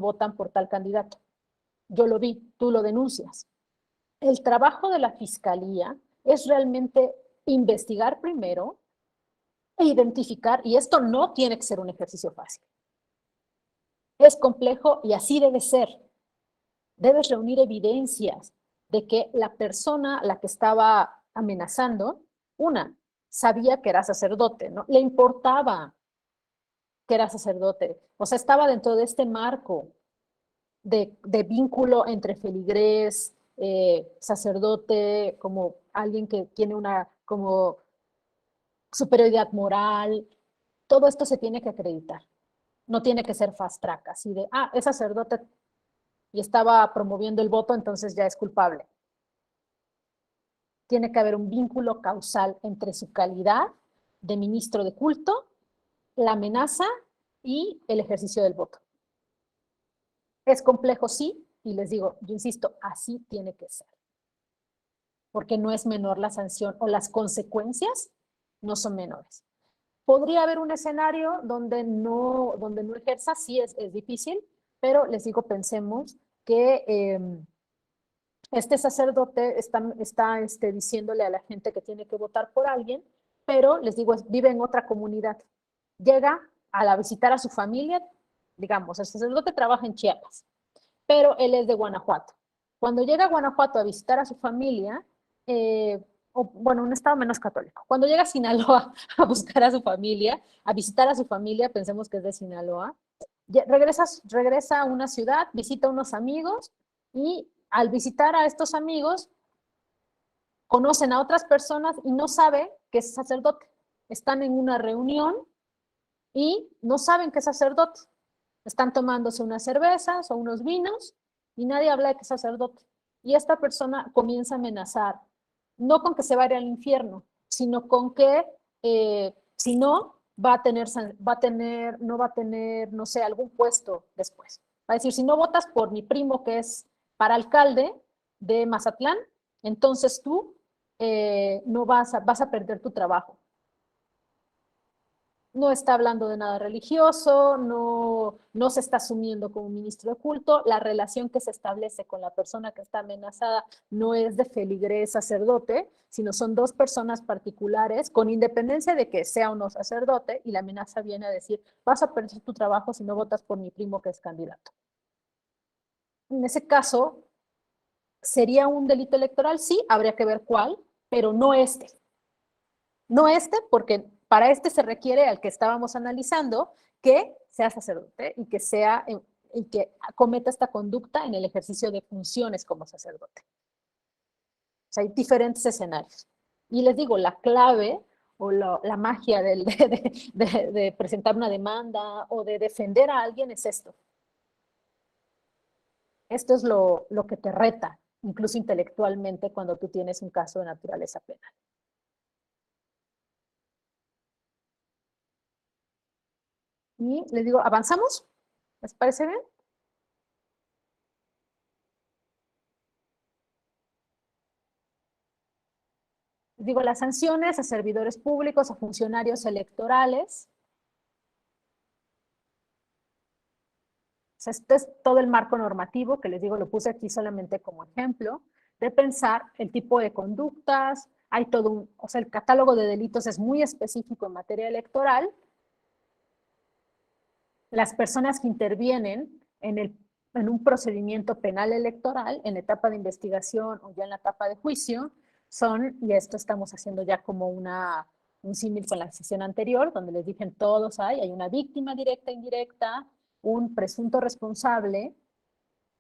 votan por tal candidato. Yo lo vi, tú lo denuncias. El trabajo de la fiscalía es realmente investigar primero e identificar, y esto no tiene que ser un ejercicio fácil. Es complejo y así debe ser. Debes reunir evidencias de que la persona a la que estaba amenazando, sabía que era sacerdote, ¿no? Le importaba que era sacerdote. O sea, estaba dentro de este marco de vínculo entre feligrés, sacerdote, como alguien que tiene una como superioridad moral. Todo esto se tiene que acreditar. No tiene que ser fast track, así de, es sacerdote y estaba promoviendo el voto, entonces ya es culpable. Tiene que haber un vínculo causal entre su calidad de ministro de culto, la amenaza y el ejercicio del voto. Es complejo, sí, y les digo, yo insisto, así tiene que ser. Porque no es menor la sanción o las consecuencias no son menores. Podría haber un escenario donde no ejerza, sí es difícil, pero les digo, pensemos que este sacerdote está diciéndole a la gente que tiene que votar por alguien, pero les digo, vive en otra comunidad. Llega a visitar a su familia, digamos, el sacerdote trabaja en Chiapas, pero él es de Guanajuato. Cuando llega a Guanajuato a visitar a su familia, un estado menos católico, cuando llega a Sinaloa a buscar a su familia, a visitar a su familia, pensemos que es de Sinaloa, regresa a una ciudad, visita a unos amigos y al visitar a estos amigos, conocen a otras personas y no sabe que es sacerdote. Están en una reunión y no saben que es sacerdote. Están tomándose unas cervezas o unos vinos y nadie habla de que es sacerdote. Y esta persona comienza a amenazar, no con que se vaya al infierno, sino con que si no, no va a tener, no sé, algún puesto después. Va a decir, si no votas por mi primo que es para alcalde de Mazatlán, entonces tú no vas a perder tu trabajo. no está hablando de nada religioso, no se está asumiendo como ministro de culto, la relación que se establece con la persona que está amenazada no es de feligrés sacerdote, sino son dos personas particulares, con independencia de que sea o no sacerdote, y la amenaza viene a decir, vas a perder tu trabajo si no votas por mi primo que es candidato. En ese caso, ¿sería un delito electoral? Sí, habría que ver cuál, pero no este. No este, porque para este se requiere al que estábamos analizando que sea sacerdote y que cometa esta conducta en el ejercicio de funciones como sacerdote. O sea, hay diferentes escenarios. Y les digo, la clave o la magia de presentar una demanda o de defender a alguien es esto. Esto es lo que te reta, incluso intelectualmente, cuando tú tienes un caso de naturaleza penal. Y les digo, ¿avanzamos? ¿Les parece bien? Les digo, las sanciones a servidores públicos, a funcionarios electorales. O sea, este es todo el marco normativo que les digo, lo puse aquí solamente como ejemplo, de pensar el tipo de conductas, hay todo un, o sea, el catálogo de delitos es muy específico en materia electoral. Las personas que intervienen en un procedimiento penal electoral, en la etapa de investigación o ya en la etapa de juicio, son, y esto estamos haciendo ya como un símil con la sesión anterior, donde les dije todos hay una víctima directa e indirecta, un presunto responsable,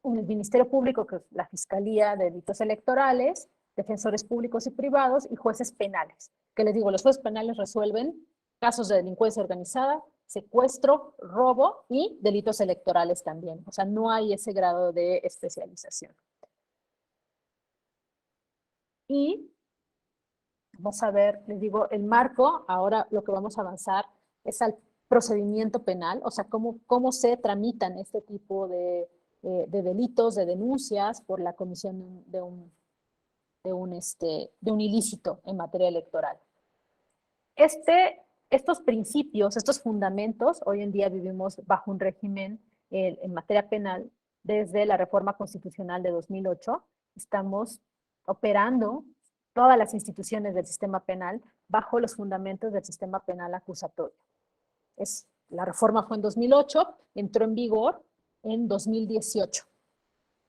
el Ministerio Público, que es la Fiscalía de Delitos Electorales, defensores públicos y privados y jueces penales. Que les digo, los jueces penales resuelven casos de delincuencia organizada, secuestro, robo y delitos electorales también. O sea, no hay ese grado de especialización. Y vamos a ver, les digo, el marco, ahora lo que vamos a avanzar es al procedimiento penal, o sea, cómo se tramitan este tipo de delitos, de denuncias por la comisión de un ilícito en materia electoral. Estos principios, estos fundamentos, hoy en día vivimos bajo un régimen en materia penal desde la reforma constitucional de 2008. Estamos operando todas las instituciones del sistema penal bajo los fundamentos del sistema penal acusatorio. La reforma fue en 2008, entró en vigor en 2018.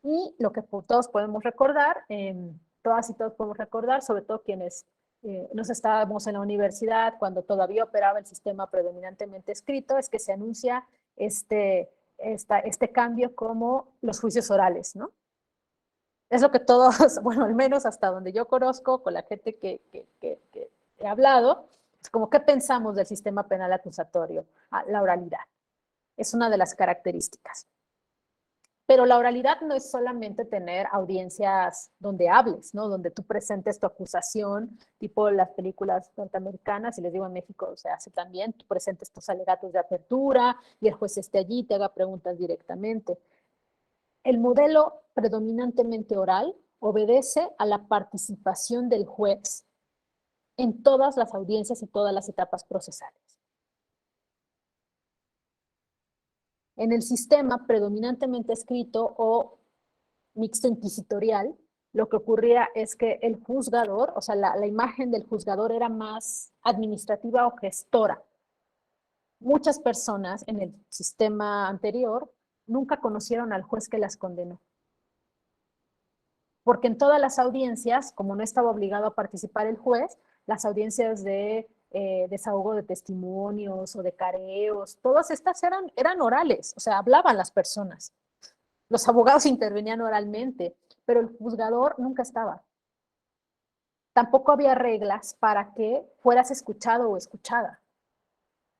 Y lo que todos podemos recordar, todas y todos podemos recordar, sobre todo quienes nos estábamos en la universidad cuando todavía operaba el sistema predominantemente escrito, es que se anuncia este cambio como los juicios orales, ¿no? Es lo que todos, bueno, al menos hasta donde yo conozco, con la gente que he hablado, es como qué pensamos del sistema penal acusatorio. La oralidad es una de las características. Pero la oralidad no es solamente tener audiencias donde hables, ¿no? Donde tú presentes tu acusación, tipo las películas norteamericanas, y les digo en México se hace también, tú presentes tus alegatos de apertura y el juez esté allí y te haga preguntas directamente. El modelo predominantemente oral obedece a la participación del juez en todas las audiencias y todas las etapas procesales. En el sistema predominantemente escrito o mixto inquisitorial, lo que ocurría es que el juzgador, o sea, la imagen del juzgador era más administrativa o gestora. Muchas personas en el sistema anterior nunca conocieron al juez que las condenó. Porque en todas las audiencias, como no estaba obligado a participar el juez, las audiencias de desahogo de testimonios o de careos, todas estas eran orales, o sea, hablaban las personas. Los abogados intervenían oralmente, pero el juzgador nunca estaba. Tampoco había reglas para que fueras escuchado o escuchada,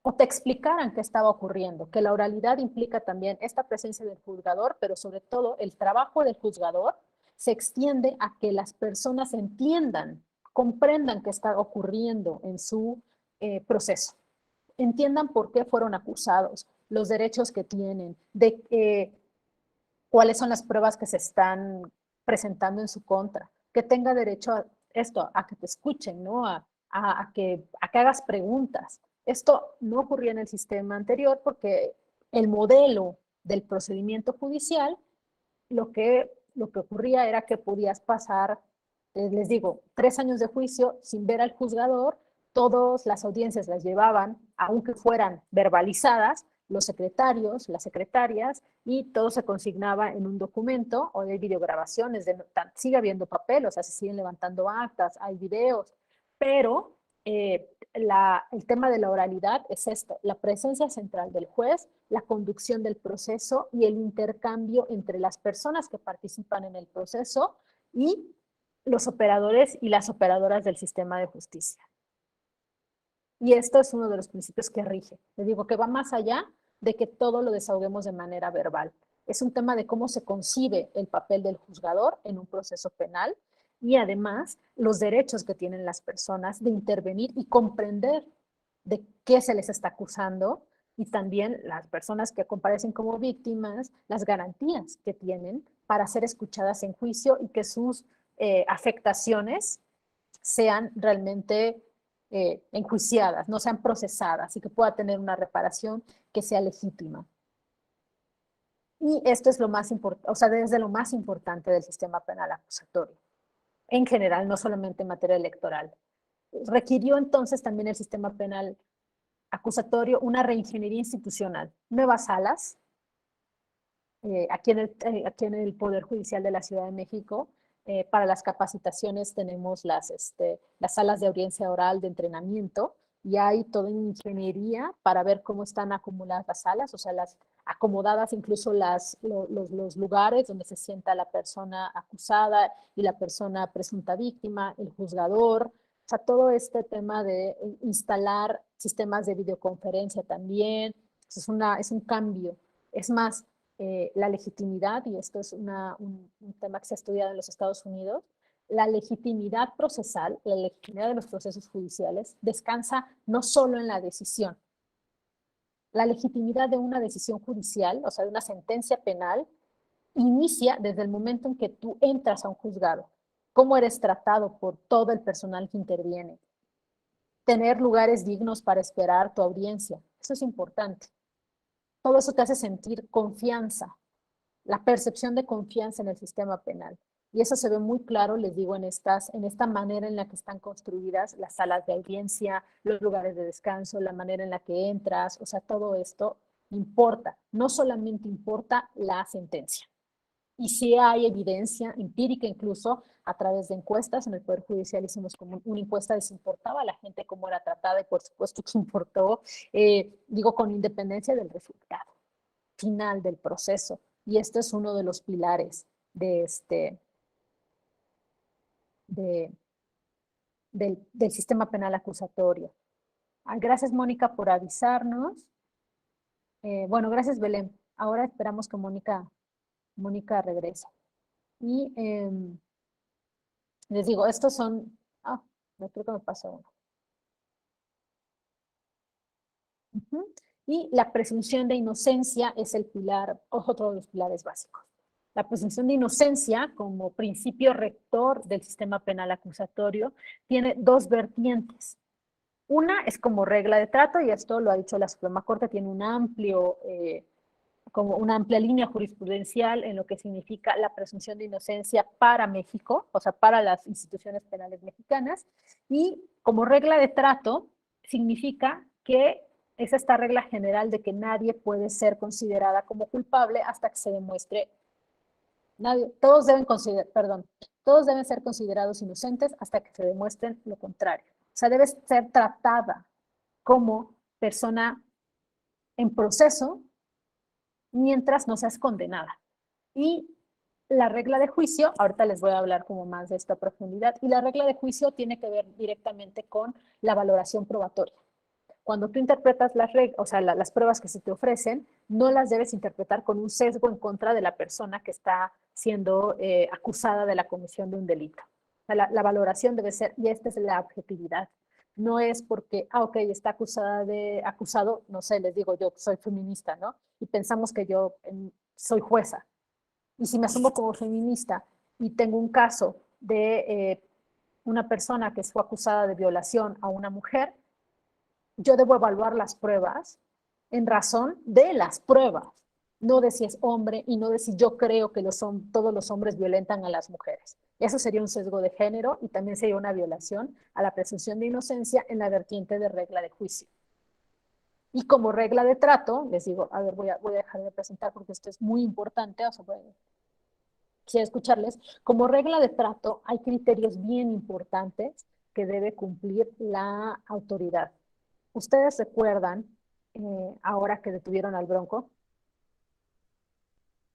o te explicaran qué estaba ocurriendo, que la oralidad implica también esta presencia del juzgador, pero sobre todo el trabajo del juzgador se extiende a que las personas entiendan, comprendan qué está ocurriendo en su proceso, entiendan por qué fueron acusados, los derechos que tienen, cuáles son las pruebas que se están presentando en su contra, que tenga derecho a esto, a que te escuchen, ¿no? a que hagas preguntas. Esto no ocurría en el sistema anterior porque el modelo del procedimiento judicial, lo que ocurría era que podías pasar, les digo, 3 años de juicio sin ver al juzgador, todas las audiencias las llevaban, aunque fueran verbalizadas, los secretarios, las secretarias, y todo se consignaba en un documento, o hay videograbaciones, sigue habiendo papel, o sea, se siguen levantando actas, hay videos, pero el tema de la oralidad es esto, la presencia central del juez, la conducción del proceso y el intercambio entre las personas que participan en el proceso y los operadores y las operadoras del sistema de justicia. Y esto es uno de los principios que rige. Les digo que va más allá de que todo lo desahoguemos de manera verbal. Es un tema de cómo se concibe el papel del juzgador en un proceso penal y además los derechos que tienen las personas de intervenir y comprender de qué se les está acusando y también las personas que comparecen como víctimas, las garantías que tienen para ser escuchadas en juicio y que sus afectaciones sean realmente enjuiciadas, no sean procesadas y que pueda tener una reparación que sea legítima. Y esto es lo más importante, o sea, desde lo más importante del sistema penal acusatorio, en general, no solamente en materia electoral. Requirió entonces también el sistema penal acusatorio una reingeniería institucional, nuevas salas, aquí en el Poder Judicial de la Ciudad de México. Para las capacitaciones tenemos las salas de audiencia oral de entrenamiento y hay toda una ingeniería para ver cómo están acumuladas las salas, o sea, las acomodadas incluso los lugares donde se sienta la persona acusada y la persona presunta víctima, el juzgador, o sea, todo este tema de instalar sistemas de videoconferencia también, es un cambio. Es más, la legitimidad, y esto es un tema que se ha estudiado en los Estados Unidos, la legitimidad procesal, la legitimidad de los procesos judiciales, descansa no solo en la decisión. La legitimidad de una decisión judicial, o sea, de una sentencia penal, inicia desde el momento en que tú entras a un juzgado. Cómo eres tratado por todo el personal que interviene. Tener lugares dignos para esperar tu audiencia. Eso es importante. Todo eso te hace sentir confianza, la percepción de confianza en el sistema penal. Y eso se ve muy claro, les digo, en esta manera en la que están construidas las salas de audiencia, los lugares de descanso, la manera en la que entras, o sea, todo esto importa. No solamente importa la sentencia. Y sí hay evidencia empírica, incluso a través de encuestas. En el Poder Judicial hicimos como una encuesta de si importaba a la gente cómo era tratada, y por supuesto que importó, digo, con independencia del resultado final del proceso. Y este es uno de los pilares del sistema penal acusatorio. Gracias, Mónica, por avisarnos. Bueno, gracias, Belén. Ahora esperamos que Mónica regrese. Y les digo, estos son... no creo que me pasó uno. Y la presunción de inocencia es el pilar, otro de los pilares básicos. La presunción de inocencia, como principio rector del sistema penal acusatorio, tiene dos vertientes. Una es como regla de trato, y esto lo ha dicho la Suprema Corte, tiene como una amplia línea jurisprudencial en lo que significa la presunción de inocencia para México, o sea, para las instituciones penales mexicanas, y como regla de trato significa que es esta regla general de que nadie puede ser considerada como culpable hasta que se demuestre, todos deben ser considerados inocentes hasta que se demuestren lo contrario. O sea, debe ser tratada como persona en proceso mientras no seas condenada. Y la regla de juicio, ahorita les voy a hablar como más de esta profundidad, y la regla de juicio tiene que ver directamente con la valoración probatoria. Cuando tú interpretas las pruebas que se te ofrecen, no las debes interpretar con un sesgo en contra de la persona que está siendo acusada de la comisión de un delito. O sea, la valoración debe ser, y esta es la objetividad. No es porque, ok, está acusado, no sé, les digo, yo soy feminista, ¿no? Y pensamos que yo soy jueza. Y si me asumo como feminista y tengo un caso de una persona que fue acusada de violación a una mujer, yo debo evaluar las pruebas en razón de las pruebas, no de si es hombre y no de si yo creo que todos los hombres violentan a las mujeres. Eso sería un sesgo de género y también sería una violación a la presunción de inocencia en la vertiente de regla de juicio. Y como regla de trato, les digo, a ver, voy a dejar de presentar porque esto es muy importante, o sea, quisiera escucharles. Como regla de trato, hay criterios bien importantes que debe cumplir la autoridad. ¿Ustedes recuerdan, ahora que detuvieron al Bronco,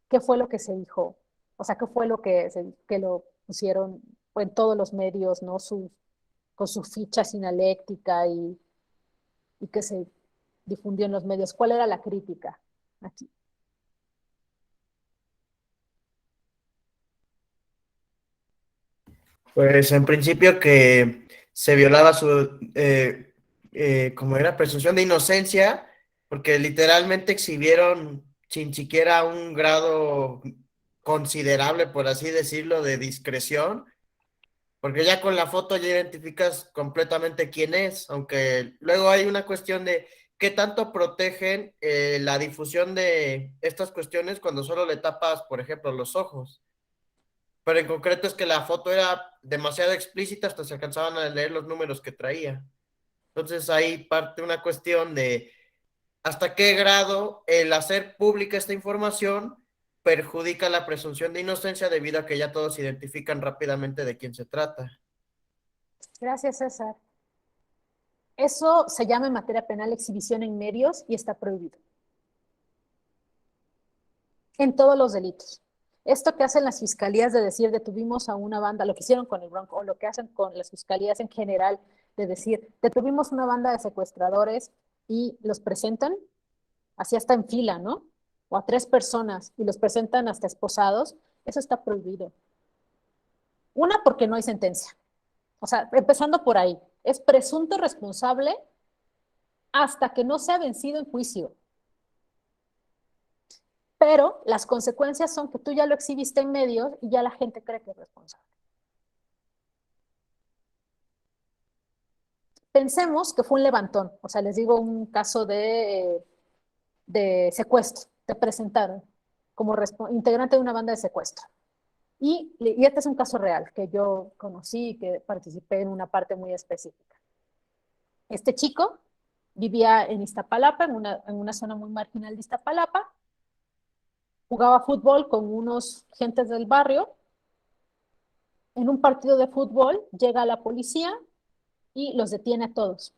qué fue lo que se dijo? O sea, ¿qué fue lo que lo pusieron en todos los medios, ¿no? Con su ficha sinaléctica y que se difundió en los medios. ¿Cuál era la crítica aquí?
Pues en principio que se violaba su, como era, presunción de inocencia, porque literalmente exhibieron sin siquiera un grado considerable, por así decirlo, de discreción, porque ya con la foto ya identificas completamente quién es, aunque luego hay una cuestión de qué tanto protegen la difusión de estas cuestiones cuando solo le tapas, por ejemplo, los ojos. Pero en concreto es que la foto era demasiado explícita hasta se alcanzaban a leer los números que traía. Entonces ahí parte una cuestión de hasta qué grado el hacer pública esta información perjudica la presunción de inocencia debido a que ya todos identifican rápidamente de quién se trata.
Gracias, César. Eso se llama en materia penal exhibición en medios y está prohibido. En todos los delitos. Esto que hacen las fiscalías de decir detuvimos a una banda, lo que hicieron con el Bronco, o lo que hacen con las fiscalías en general, de decir detuvimos una banda de secuestradores y los presentan, así hasta en fila, ¿no? O a 3 personas y los presentan hasta esposados, eso está prohibido. Una, porque no hay sentencia. O sea, empezando por ahí, es presunto responsable hasta que no sea vencido en juicio. Pero las consecuencias son que tú ya lo exhibiste en medios y ya la gente cree que es responsable. Pensemos que fue un levantón, o sea, les digo un caso de secuestro, te presentaron como integrante de una banda de secuestro. Y este es un caso real que yo conocí y que participé en una parte muy específica. Este chico vivía en Iztapalapa, en una zona muy marginal de Iztapalapa, jugaba fútbol con unos gentes del barrio. En un partido de fútbol llega la policía y los detiene a todos.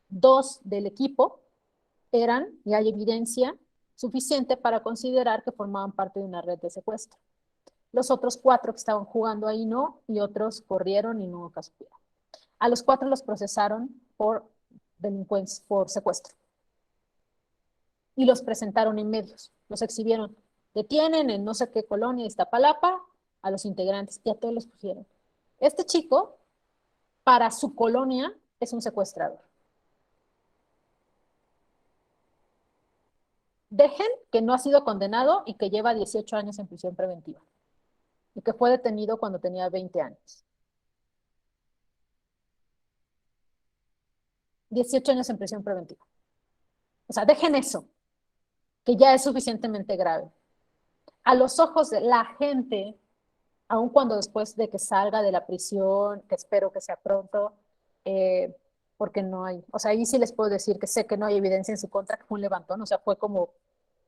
2 del equipo eran, y hay evidencia suficiente para considerar que formaban parte de una red de secuestro. Los otros 4 que estaban jugando ahí no, y otros corrieron y no capturaron. A los 4 los procesaron por delincuencia, por secuestro. Y los presentaron en medios, los exhibieron. Detienen en no sé qué colonia de Iztapalapa a los integrantes y a todos los pusieron. Este chico, para su colonia, es un secuestrador. Dejen que no ha sido condenado y que lleva 18 años en prisión preventiva y que fue detenido cuando tenía 20 años. 18 años en prisión preventiva. O sea, dejen eso, que ya es suficientemente grave. A los ojos de la gente, aun cuando después de que salga de la prisión, que espero que sea pronto, porque no hay, o sea, ahí sí les puedo decir que sé que no hay evidencia en su contra, que fue un levantón, o sea, fue como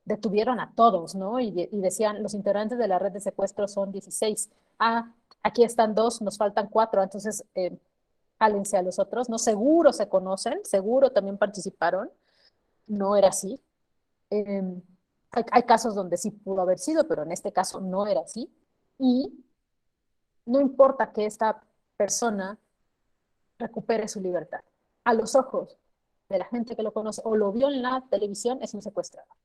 detuvieron a todos, ¿no? Y decían, los integrantes de la red de secuestro son 16. Ah, aquí están 2, nos faltan 4, entonces jálense a los otros, ¿no? Seguro se conocen, seguro también participaron, no era así. Eh, hay casos donde sí pudo haber sido, pero en este caso no era así. Y no importa que esta persona recupere su libertad. A los ojos de la gente que lo conoce o lo vio en la televisión, es un secuestrador.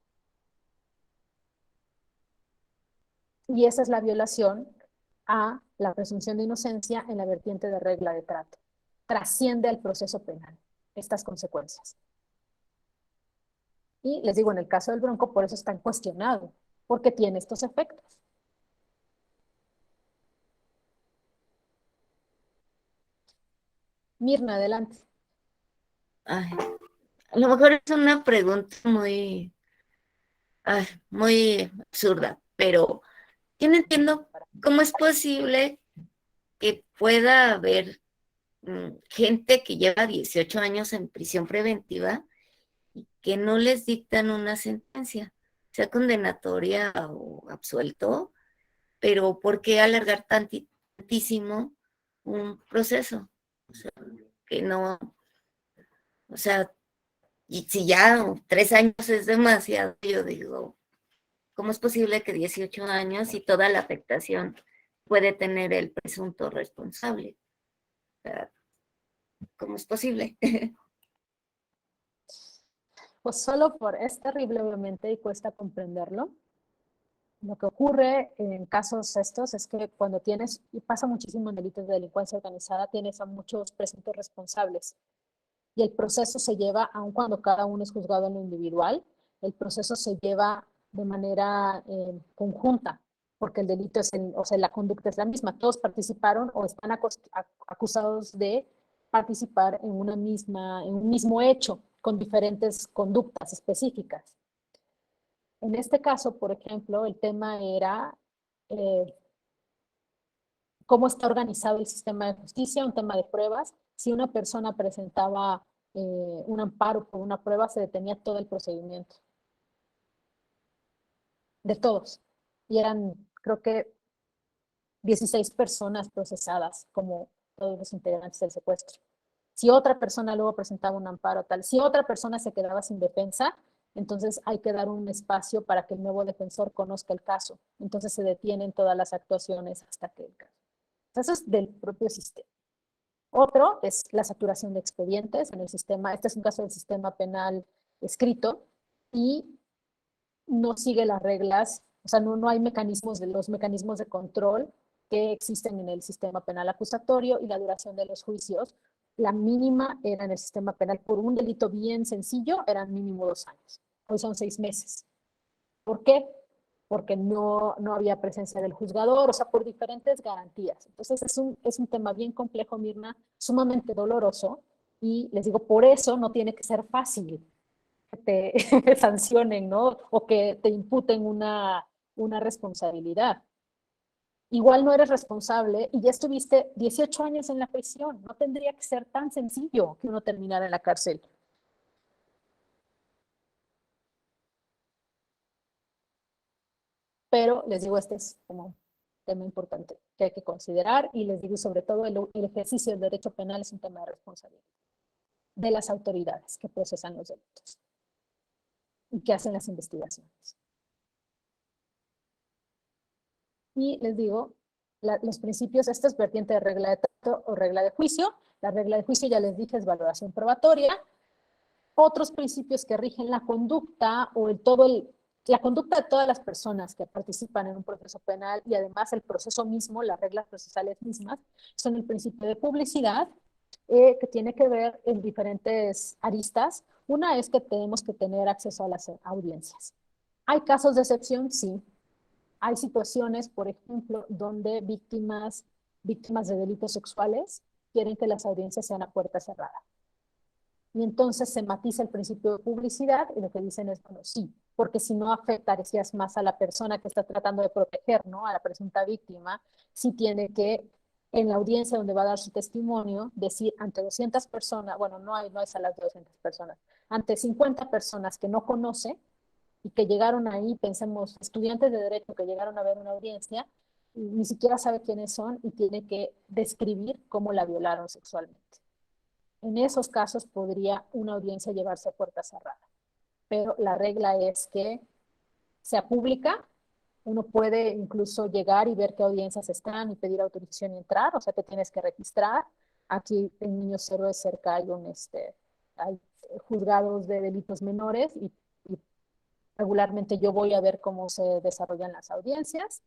Y esa es la violación a la presunción de inocencia en la vertiente de regla de trato. Trasciende al proceso penal estas consecuencias. Y les digo, en el caso del Bronco, por eso está cuestionado, porque tiene estos efectos. Mirna, adelante.
Ay, a lo mejor es una pregunta muy absurda, pero yo no entiendo cómo es posible que pueda haber gente que lleva 18 años en prisión preventiva y que no les dictan una sentencia, sea condenatoria o absuelto, pero ¿por qué alargar tantísimo un proceso? O sea, que no, o sea, y si ya 3 años es demasiado, yo digo, ¿cómo es posible que 18 años y toda la afectación puede tener el presunto responsable? O sea, ¿cómo es posible?
Pues solo es terrible, obviamente, y cuesta comprenderlo. Lo que ocurre en casos estos es que cuando tienes, y pasa muchísimo en delitos de delincuencia organizada, tienes a muchos presuntos responsables. Y el proceso se lleva, aun cuando cada uno es juzgado en lo individual, el proceso se lleva de manera conjunta, porque el delito es, o sea, la conducta es la misma. Todos participaron o están acusados de participar en un mismo hecho, con diferentes conductas específicas. En este caso, por ejemplo, el tema era cómo está organizado el sistema de justicia, un tema de pruebas. Si una persona presentaba un amparo por una prueba, se detenía todo el procedimiento. De todos. Y eran, creo que, 16 personas procesadas como todos los integrantes del secuestro. Si otra persona luego presentaba un amparo tal, si otra persona se quedaba sin defensa, entonces hay que dar un espacio para que el nuevo defensor conozca el caso. Entonces se detienen todas las actuaciones hasta que el caso. Eso es del propio sistema. Otro es la saturación de expedientes en el sistema. Este es un caso del sistema penal escrito y no sigue las reglas, o sea, no hay los mecanismos de control que existen en el sistema penal acusatorio y la duración de los juicios. La mínima era en el sistema penal por un delito bien sencillo, eran mínimo 2 años. Hoy son 6 meses. ¿Por qué? Porque no había presencia del juzgador, o sea, por diferentes garantías. Entonces es un tema bien complejo, Mirna, sumamente doloroso, y les digo, por eso no tiene que ser fácil que te sancionen, ¿no? O que te imputen una responsabilidad. Igual no eres responsable y ya estuviste 18 años en la prisión. No tendría que ser tan sencillo que uno terminara en la cárcel. Pero les digo, este es como un tema importante que hay que considerar y les digo, sobre todo, el ejercicio del derecho penal es un tema de responsabilidad de las autoridades que procesan los delitos y que hacen las investigaciones. Y les digo, los principios, esta es vertiente de regla de trato o regla de juicio. La regla de juicio, ya les dije, es valoración probatoria. Otros principios que rigen la conducta o la conducta de todas las personas que participan en un proceso penal y además el proceso mismo, las reglas procesales mismas, son el principio de publicidad, que tiene que ver en diferentes aristas. Una es que tenemos que tener acceso a las audiencias. ¿Hay casos de excepción? Sí. Hay situaciones, por ejemplo, donde víctimas de delitos sexuales quieren que las audiencias sean a puerta cerrada. Y entonces se matiza el principio de publicidad y lo que dicen es, bueno, sí, porque si no afectarías más a la persona que está tratando de proteger, ¿no? A la presunta víctima, sí tiene que, en la audiencia donde va a dar su testimonio, decir ante 200 personas, bueno, no es a las 200 personas, ante 50 personas que no conoce y que llegaron ahí, pensemos, estudiantes de derecho que llegaron a ver una audiencia, ni siquiera sabe quiénes son y tiene que describir cómo la violaron sexualmente. En esos casos podría una audiencia llevarse a puerta cerrada, pero la regla es que sea pública. Uno puede incluso llegar y ver qué audiencias están y pedir autorización y entrar, o sea, te tienes que registrar. Aquí en Niños Héroes cerca hay hay juzgados de delitos menores y regularmente yo voy a ver cómo se desarrollan las audiencias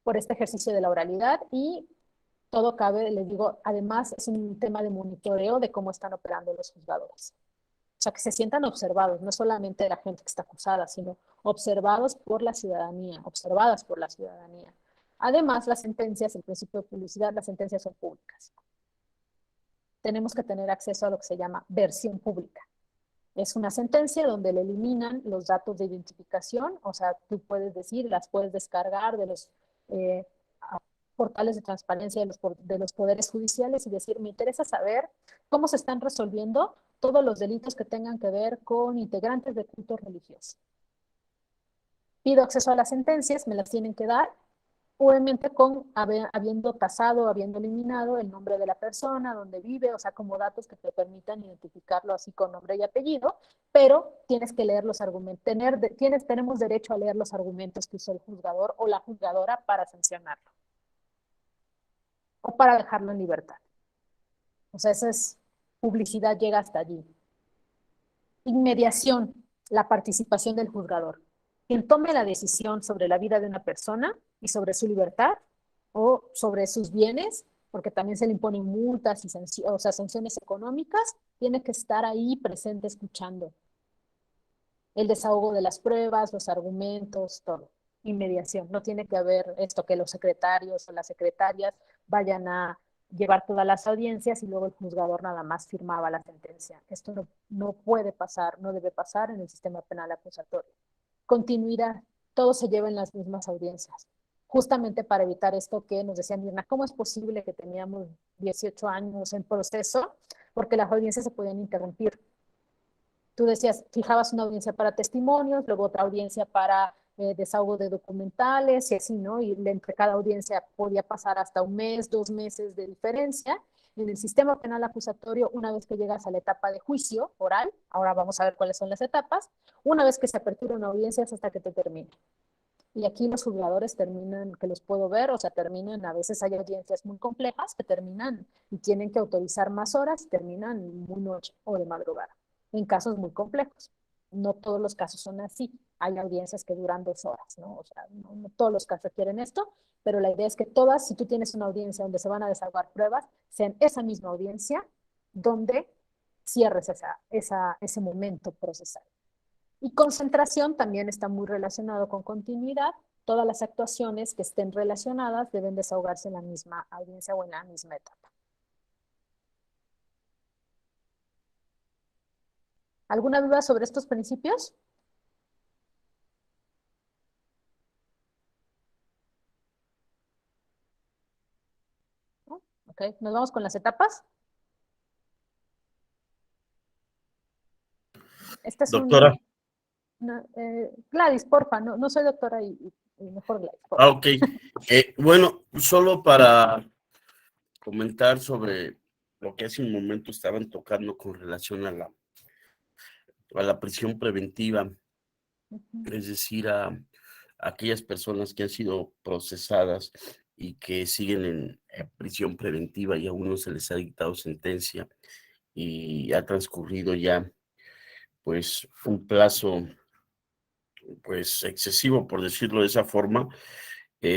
por este ejercicio de la oralidad y todo cabe, les digo, además es un tema de monitoreo de cómo están operando los juzgadores. O sea, que se sientan observados, no solamente de la gente que está acusada, sino observados por la ciudadanía, observadas por la ciudadanía. Además, las sentencias, el principio de publicidad, las sentencias son públicas. tenemos que tener acceso a lo que se llama versión pública. Es una sentencia donde le eliminan los datos de identificación, o sea, tú puedes decir, las puedes descargar de los portales de transparencia de los poderes judiciales y decir, me interesa saber cómo se están resolviendo todos los delitos que tengan que ver con integrantes de cultos religiosos. Pido acceso a las sentencias, me las tienen que dar, obviamente habiendo tasado, habiendo eliminado el nombre de la persona, dónde vive, o sea, como datos que te permitan identificarlo así con nombre y apellido, pero tienes que leer los argumentos, tenemos derecho a leer los argumentos que usó el juzgador o la juzgadora para sancionarlo o para dejarlo en libertad. O sea, esa es publicidad, llega hasta allí. Inmediación, la participación del juzgador. Quien tome la decisión sobre la vida de una persona y sobre su libertad o sobre sus bienes, porque también se le imponen multas y sanciones económicas, tiene que estar ahí presente escuchando el desahogo de las pruebas, los argumentos, todo. Inmediación. No tiene que haber esto que los secretarios o las secretarias vayan a llevar todas las audiencias y luego el juzgador nada más firmaba la sentencia. Esto no puede pasar, no debe pasar en el sistema penal acusatorio. Continuidad, todo se lleva en las mismas audiencias, justamente para evitar esto que nos decía Mirna, ¿cómo es posible que teníamos 18 años en proceso? Porque las audiencias se podían interrumpir. Tú decías, fijabas una audiencia para testimonios, luego otra audiencia para desahogo de documentales y así, ¿no? Y entre cada audiencia podía pasar hasta 1 mes, 2 meses de diferencia. En el sistema penal acusatorio, una vez que llegas a la etapa de juicio oral, ahora vamos a ver cuáles son las etapas, una vez que se apertura una audiencia es hasta que te termine. Y aquí los juzgadores terminan, que los puedo ver, o sea, terminan, a veces hay audiencias muy complejas que terminan y tienen que autorizar más horas, terminan muy noche o de madrugada, en casos muy complejos. No todos los casos son así. Hay audiencias que duran 2 horas, ¿no? O sea, no todos los casos quieren esto, pero la idea es que todas, si tú tienes una audiencia donde se van a desahogar pruebas, sean esa misma audiencia donde cierres ese momento procesal. Y concentración también está muy relacionado con continuidad. Todas las actuaciones que estén relacionadas deben desahogarse en la misma audiencia o en la misma etapa. ¿Alguna duda sobre estos principios? ¿No? Ok, nos vamos con las etapas. Esta es
Doctora.
Gladys, porfa, no soy doctora y mejor Gladys. Porfa.
Ok. Bueno, solo para comentar sobre lo que hace un momento estaban tocando con relación a la prisión preventiva, es decir, a aquellas personas que han sido procesadas y que siguen en prisión preventiva y aún no se les ha dictado sentencia y ha transcurrido ya pues un plazo pues excesivo, por decirlo de esa forma.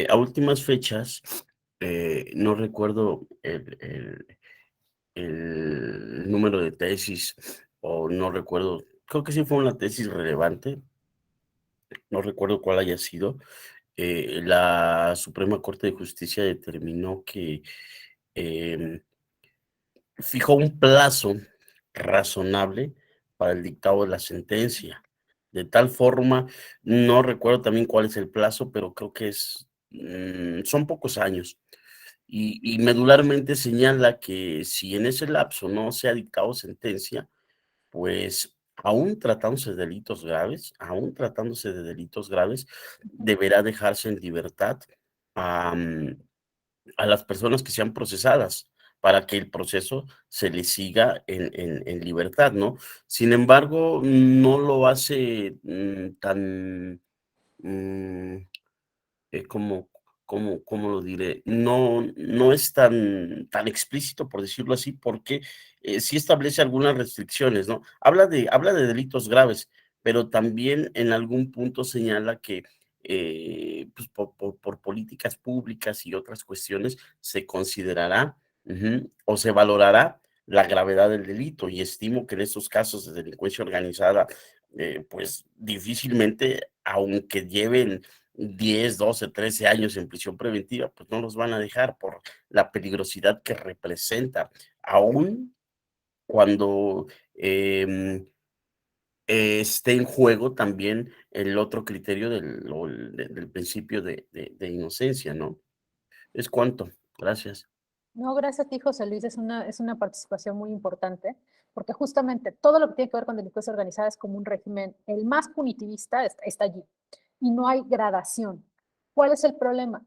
A últimas fechas, no recuerdo el número de tesis o no recuerdo, creo que sí fue una tesis relevante, no recuerdo cuál haya sido. La Suprema Corte de Justicia determinó que fijó un plazo razonable para el dictado de la sentencia. De tal forma, no recuerdo también cuál es el plazo, pero creo que son pocos años. Y medularmente señala que si en ese lapso no se ha dictado sentencia, pues aún tratándose de delitos graves, deberá dejarse en libertad a las personas que sean procesadas para que el proceso se les siga en libertad, ¿no? Sin embargo, no lo hace tan, mm, ¿cómo lo diré? No es tan explícito, por decirlo así, porque sí establece algunas restricciones, ¿no? Habla de delitos graves, pero también en algún punto señala que pues, por políticas públicas y otras cuestiones se considerará o se valorará la gravedad del delito, y estimo que en estos casos de delincuencia organizada, pues difícilmente, aunque lleven 10, 12, 13 años en prisión preventiva, pues no los van a dejar por la peligrosidad que representa aún cuando esté en juego también el otro criterio del principio de inocencia, ¿no? Es cuanto. Gracias.
No, gracias a ti, José Luis, es una participación muy importante, porque justamente todo lo que tiene que ver con delincuencia organizada es como un régimen, el más punitivista está allí, y no hay gradación. ¿Cuál es el problema?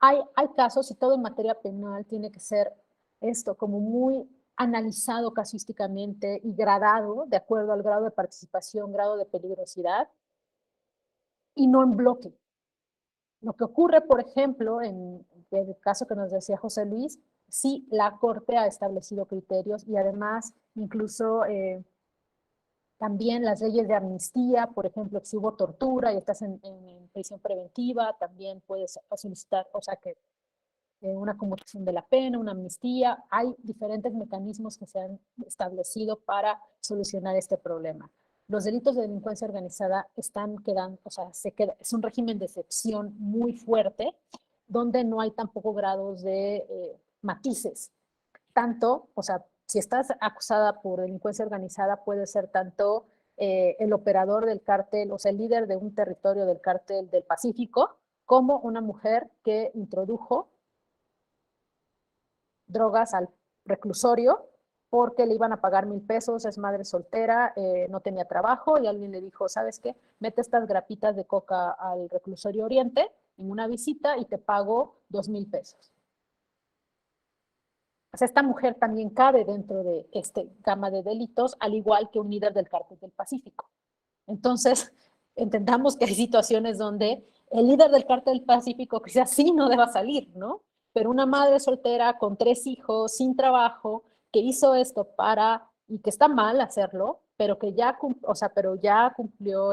Hay casos, y todo en materia penal tiene que ser esto, como muy analizado casuísticamente y gradado de acuerdo al grado de participación, grado de peligrosidad, y no en bloque. Lo que ocurre, por ejemplo, en el caso que nos decía José Luis, sí, la Corte ha establecido criterios y además incluso también las leyes de amnistía, por ejemplo, si hubo tortura y estás en prisión preventiva, también puedes solicitar, o sea, que una conmutación de la pena, una amnistía. Hay diferentes mecanismos que se han establecido para solucionar este problema. Los delitos de delincuencia organizada están quedando, o sea, es un régimen de excepción muy fuerte, donde no hay tampoco grados de matices. Tanto, o sea, si estás acusada por delincuencia organizada, puede ser tanto el operador del cártel, o sea, el líder de un territorio del cártel del Pacífico, como una mujer que introdujo drogas al reclusorio porque le iban a pagar 1,000 pesos, es madre soltera, no tenía trabajo y alguien le dijo, ¿sabes qué? Mete estas grapitas de coca al reclusorio Oriente en una visita y te pago 2,000 pesos. O sea, esta mujer también cabe dentro de este gama de delitos, al igual que un líder del cártel del Pacífico. Entonces, entendamos que hay situaciones donde el líder del cártel del Pacífico quizás sí no deba salir, ¿no? Pero una madre soltera con 3 hijos, sin trabajo, que hizo esto y que está mal hacerlo, pero que ya, o sea, pero ya cumplió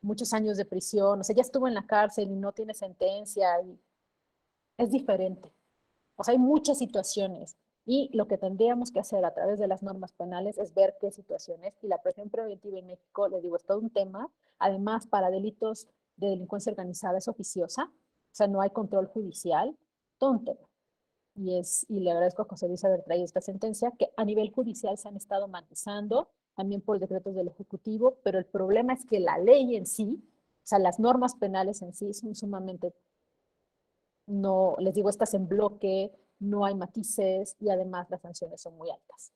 muchos años de prisión, o sea, ya estuvo en la cárcel y no tiene sentencia, y es diferente. O sea, hay muchas situaciones y lo que tendríamos que hacer a través de las normas penales es ver qué situaciones, y la prisión preventiva en México, les digo, es todo un tema. Además, para delitos de delincuencia organizada es oficiosa, o sea, no hay control judicial, todo un tema. Y le agradezco a José Luis haber traído esta sentencia, que a nivel judicial se han estado matizando, también por decretos del Ejecutivo, pero el problema es que la ley en sí, o sea, las normas penales en sí son sumamente, no, les digo, estás en bloque, no hay matices y además las sanciones son muy altas.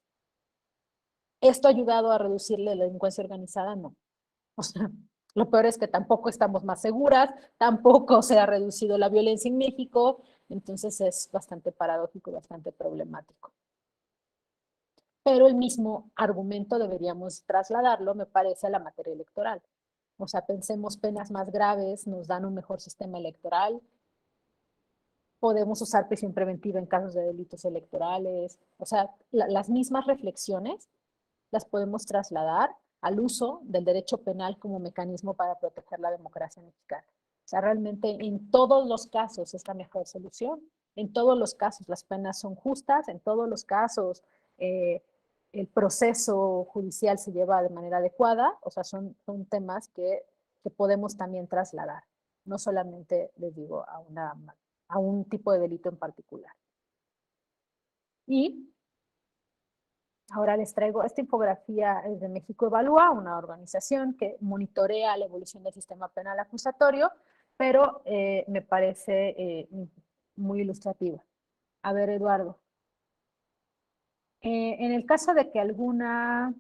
¿Esto ha ayudado a reducirle la delincuencia organizada? No. O sea, lo peor es que tampoco estamos más seguras, tampoco se ha reducido la violencia en México, entonces es bastante paradójico y bastante problemático. Pero el mismo argumento deberíamos trasladarlo, me parece, a la materia electoral. O sea, pensemos penas más graves, nos dan un mejor sistema electoral, podemos usar prisión preventiva en casos de delitos electorales. O sea, las mismas reflexiones las podemos trasladar al uso del derecho penal como mecanismo para proteger la democracia mexicana. O sea, realmente en todos los casos es la mejor solución. En todos los casos las penas son justas, en todos los casos el proceso judicial se lleva de manera adecuada. O sea, son temas que podemos también trasladar, no solamente, les digo, a un tipo de delito en particular. Y ahora les traigo esta infografía de México Evalúa, una organización que monitorea la evolución del sistema penal acusatorio, pero me parece muy ilustrativa. A ver, Eduardo. En el caso de que alguna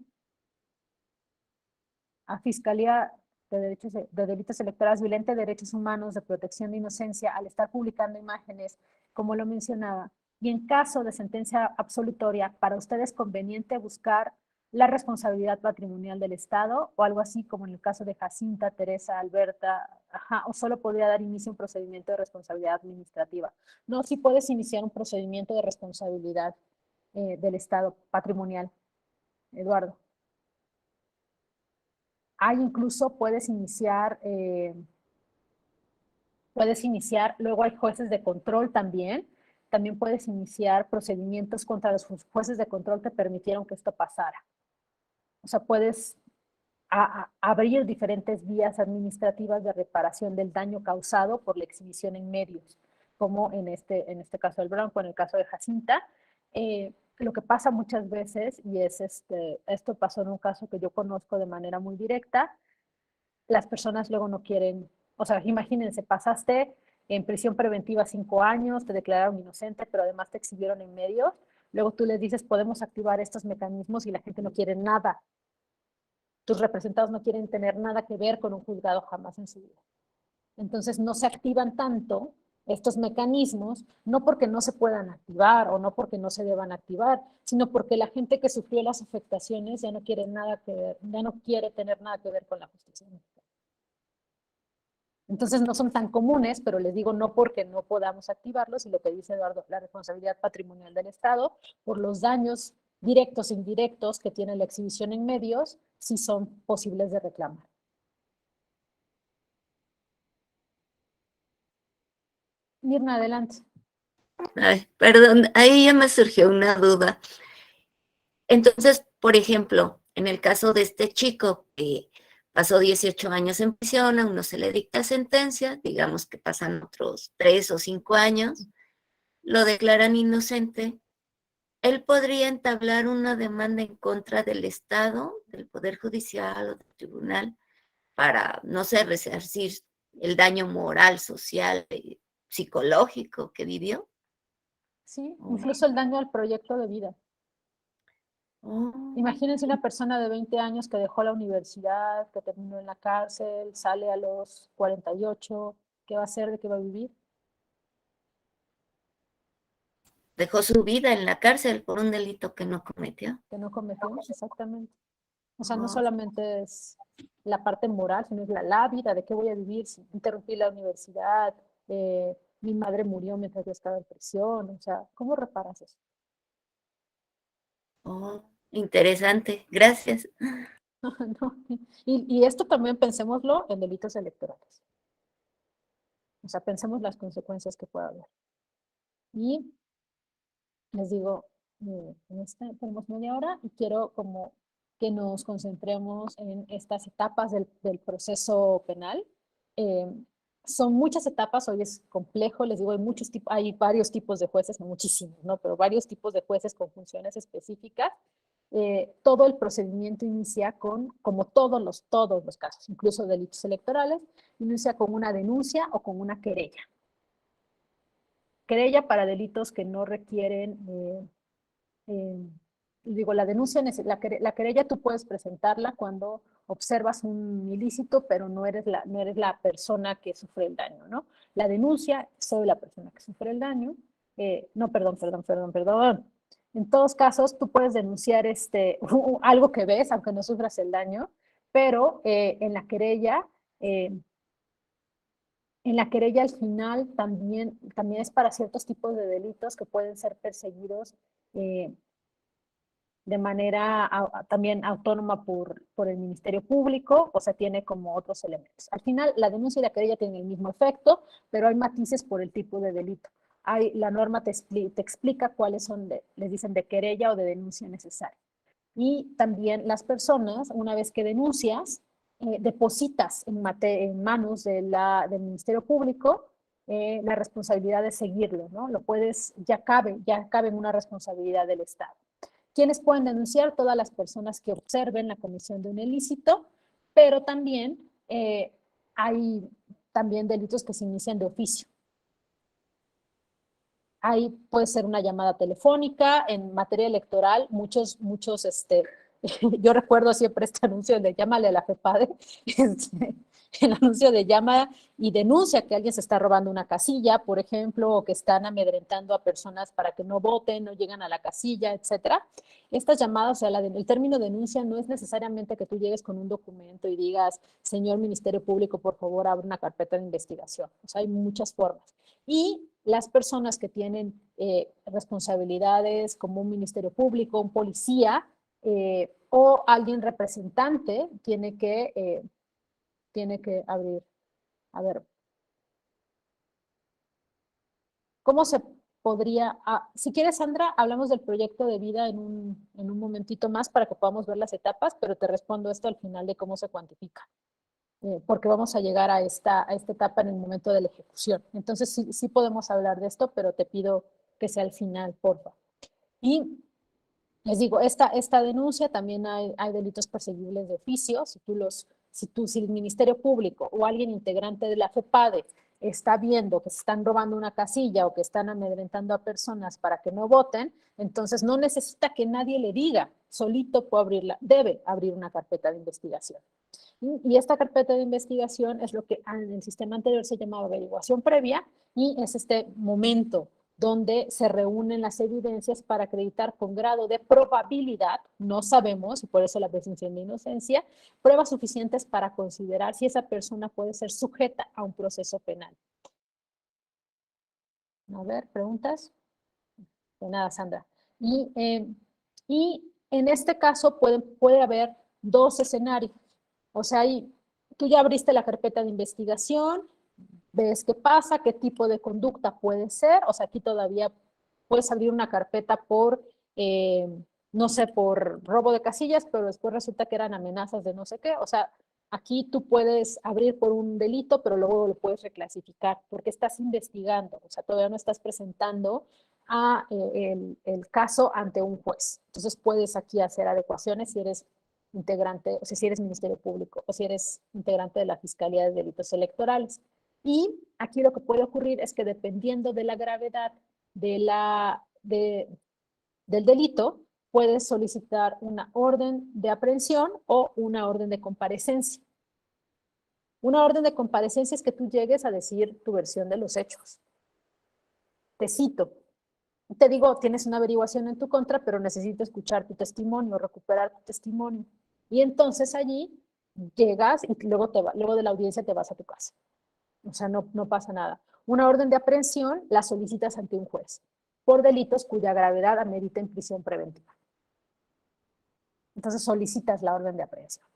Fiscalía de Delitos Electorales violente derechos humanos, de protección de inocencia, al estar publicando imágenes, como lo mencionaba, y en caso de sentencia absolutoria, ¿para usted es conveniente buscar la responsabilidad patrimonial del Estado o algo así como en el caso de Jacinta, Teresa, Alberta, o solo podría dar inicio a un procedimiento de responsabilidad administrativa? No, sí puedes iniciar un procedimiento de responsabilidad del Estado patrimonial, Eduardo. Incluso puedes iniciar, luego hay jueces de control también puedes iniciar procedimientos contra los jueces de control que permitieron que esto pasara. O sea, puedes abrir diferentes vías administrativas de reparación del daño causado por la exhibición en medios, como en este caso del Bronco, en el caso de Jacinta. lo que pasa muchas veces, y es esto pasó en un caso que yo conozco de manera muy directa, las personas luego no quieren, o sea, imagínense, pasaste en prisión preventiva 5 años, te declararon inocente, pero además te exhibieron en medios, luego tú les dices, podemos activar estos mecanismos y la gente no quiere nada. Tus representados no quieren tener nada que ver con un juzgado jamás en su vida. Entonces no se activan tanto estos mecanismos, no porque no se puedan activar o no porque no se deban activar, sino porque la gente que sufrió las afectaciones ya no quiere nada que ver, ya no quiere tener nada que ver con la justicia mexicana. Entonces no son tan comunes, pero les digo no porque no podamos activarlos, y lo que dice Eduardo, la responsabilidad patrimonial del Estado por los daños directos e indirectos que tiene la exhibición en medios, sí son posibles de reclamar. Mirna, adelante.
Ay, perdón, ahí ya me surgió una duda. Entonces, por ejemplo, en el caso de este chico que pasó 18 años en prisión, a uno se le dicta sentencia, digamos que pasan otros 3 o 5 años, lo declaran inocente, él podría entablar una demanda en contra del Estado, del Poder Judicial o del tribunal, para, no sé, resarcir el daño moral, social, psicológico que vivió.
Sí, incluso el daño al proyecto de vida. Imagínense una persona de 20 años que dejó la universidad, que terminó en la cárcel, sale a los 48, ¿qué va a hacer? ¿De qué va a vivir?
Dejó su vida en la cárcel por un delito que no cometió.
Que no cometió, exactamente. O sea, no solamente es la parte moral, sino es la vida, de qué voy a vivir si interrumpí la universidad, mi madre murió mientras yo estaba en prisión, o sea, ¿cómo reparas eso?
Oh, interesante, gracias.
No. Y esto también pensémoslo en delitos electorales. O sea, pensemos las consecuencias que pueda haber. Y les digo, tenemos media hora y quiero como que nos concentremos en estas etapas del proceso penal. Son muchas etapas, hoy es complejo, les digo, hay varios tipos de jueces, no muchísimos, ¿no? Pero varios tipos de jueces con funciones específicas. Todo el procedimiento inicia como todos los casos, incluso delitos electorales, inicia con una denuncia o con una querella. Querella para delitos que no requieren, digo, la denuncia, la querella tú puedes presentarla cuando observas un ilícito, pero no eres la persona que sufre el daño, ¿no? La denuncia, soy la persona que sufre el daño. No, perdón. En todos casos, tú puedes denunciar algo que ves, aunque no sufras el daño, pero en la querella al final también es para ciertos tipos de delitos que pueden ser perseguidos de manera también autónoma por el Ministerio Público, o sea, tiene como otros elementos. Al final, la denuncia y la querella tienen el mismo efecto, pero hay matices por el tipo de delito. La norma te explica cuáles son, les dicen de querella o de denuncia necesaria. Y también las personas, una vez que denuncias, depositas en manos del Ministerio Público la responsabilidad de seguirlo, ¿no? Ya cabe en una responsabilidad del Estado. ¿Quiénes pueden denunciar? Todas las personas que observen la comisión de un ilícito, pero también hay delitos que se inician de oficio. Ahí puede ser una llamada telefónica. En materia electoral, yo recuerdo siempre este anuncio de llámale a la FEPADE, el anuncio de llama y denuncia que alguien se está robando una casilla, por ejemplo, o que están amedrentando a personas para que no voten, no llegan a la casilla, etcétera. Estas llamadas, o sea, el término denuncia no es necesariamente que tú llegues con un documento y digas, señor Ministerio Público, por favor, abre una carpeta de investigación. O sea, hay muchas formas. Y las personas que tienen responsabilidades como un Ministerio Público, un policía o alguien representante tiene que abrir. A ver, ¿cómo se podría? Si quieres, Sandra, hablamos del proyecto de vida en un momentito más para que podamos ver las etapas, pero te respondo esto al final de cómo se cuantifica. Porque vamos a llegar a esta etapa en el momento de la ejecución. Entonces sí podemos hablar de esto, pero te pido que sea al final, porfa. Y Les digo, esta denuncia también hay delitos perseguibles de oficio. Si el Ministerio Público o alguien integrante de la FEPADE está viendo que se están robando una casilla o que están amedrentando a personas para que no voten, entonces no necesita que nadie le diga, solito debe abrir una carpeta de investigación. Y esta carpeta de investigación es lo que en el sistema anterior se llamaba averiguación previa, y es este momento donde se reúnen las evidencias para acreditar con grado de probabilidad, no sabemos, y por eso la presunción de inocencia, pruebas suficientes para considerar si esa persona puede ser sujeta a un proceso penal. A ver, ¿preguntas? De nada, Sandra. Y en este caso puede haber dos escenarios. O sea, tú ya abriste la carpeta de investigación, ves qué pasa, qué tipo de conducta puede ser. O sea, aquí todavía puedes abrir una carpeta por, no sé, por robo de casillas, pero después resulta que eran amenazas de no sé qué. O sea, aquí tú puedes abrir por un delito, pero luego lo puedes reclasificar porque estás investigando. O sea, todavía no estás presentando el caso ante un juez. Entonces puedes aquí hacer adecuaciones si eres integrante, o sea, si eres Ministerio Público o si eres integrante de la Fiscalía de Delitos Electorales. Y aquí lo que puede ocurrir es que dependiendo de la gravedad del delito, puedes solicitar una orden de aprehensión o una orden de comparecencia. Una orden de comparecencia es que tú llegues a decir tu versión de los hechos. Te cito. Te digo, tienes una averiguación en tu contra, pero necesito escuchar tu testimonio, recuperar tu testimonio. Y entonces allí llegas y luego de la audiencia te vas a tu casa. O sea, no pasa nada. Una orden de aprehensión la solicitas ante un juez por delitos cuya gravedad amerita en prisión preventiva. Entonces solicitas la orden de aprehensión.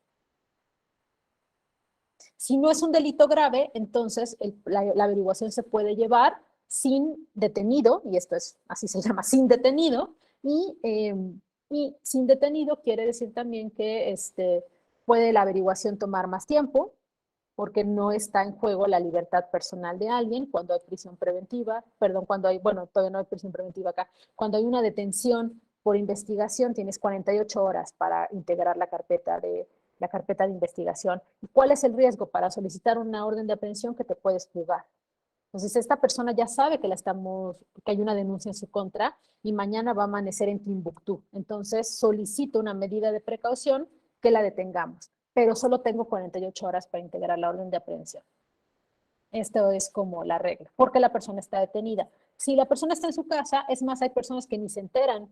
Si no es un delito grave, entonces la averiguación se puede llevar sin detenido, y esto es, así se llama, sin detenido, y sin detenido quiere decir también que puede la averiguación tomar más tiempo, porque no está en juego la libertad personal de alguien cuando hay prisión preventiva, bueno, todavía no hay prisión preventiva acá, cuando hay una detención por investigación, tienes 48 horas para integrar la carpeta de investigación. ¿Y cuál es el riesgo para solicitar una orden de aprehensión? Que te puedes fugar. Entonces, esta persona ya sabe que hay una denuncia en su contra y mañana va a amanecer en Timbuktu. Entonces, solicito una medida de precaución que la detengamos, pero solo tengo 48 horas para integrar la orden de aprehensión. Esto es como la regla, porque la persona está detenida. Si la persona está en su casa, es más, hay personas que ni se enteran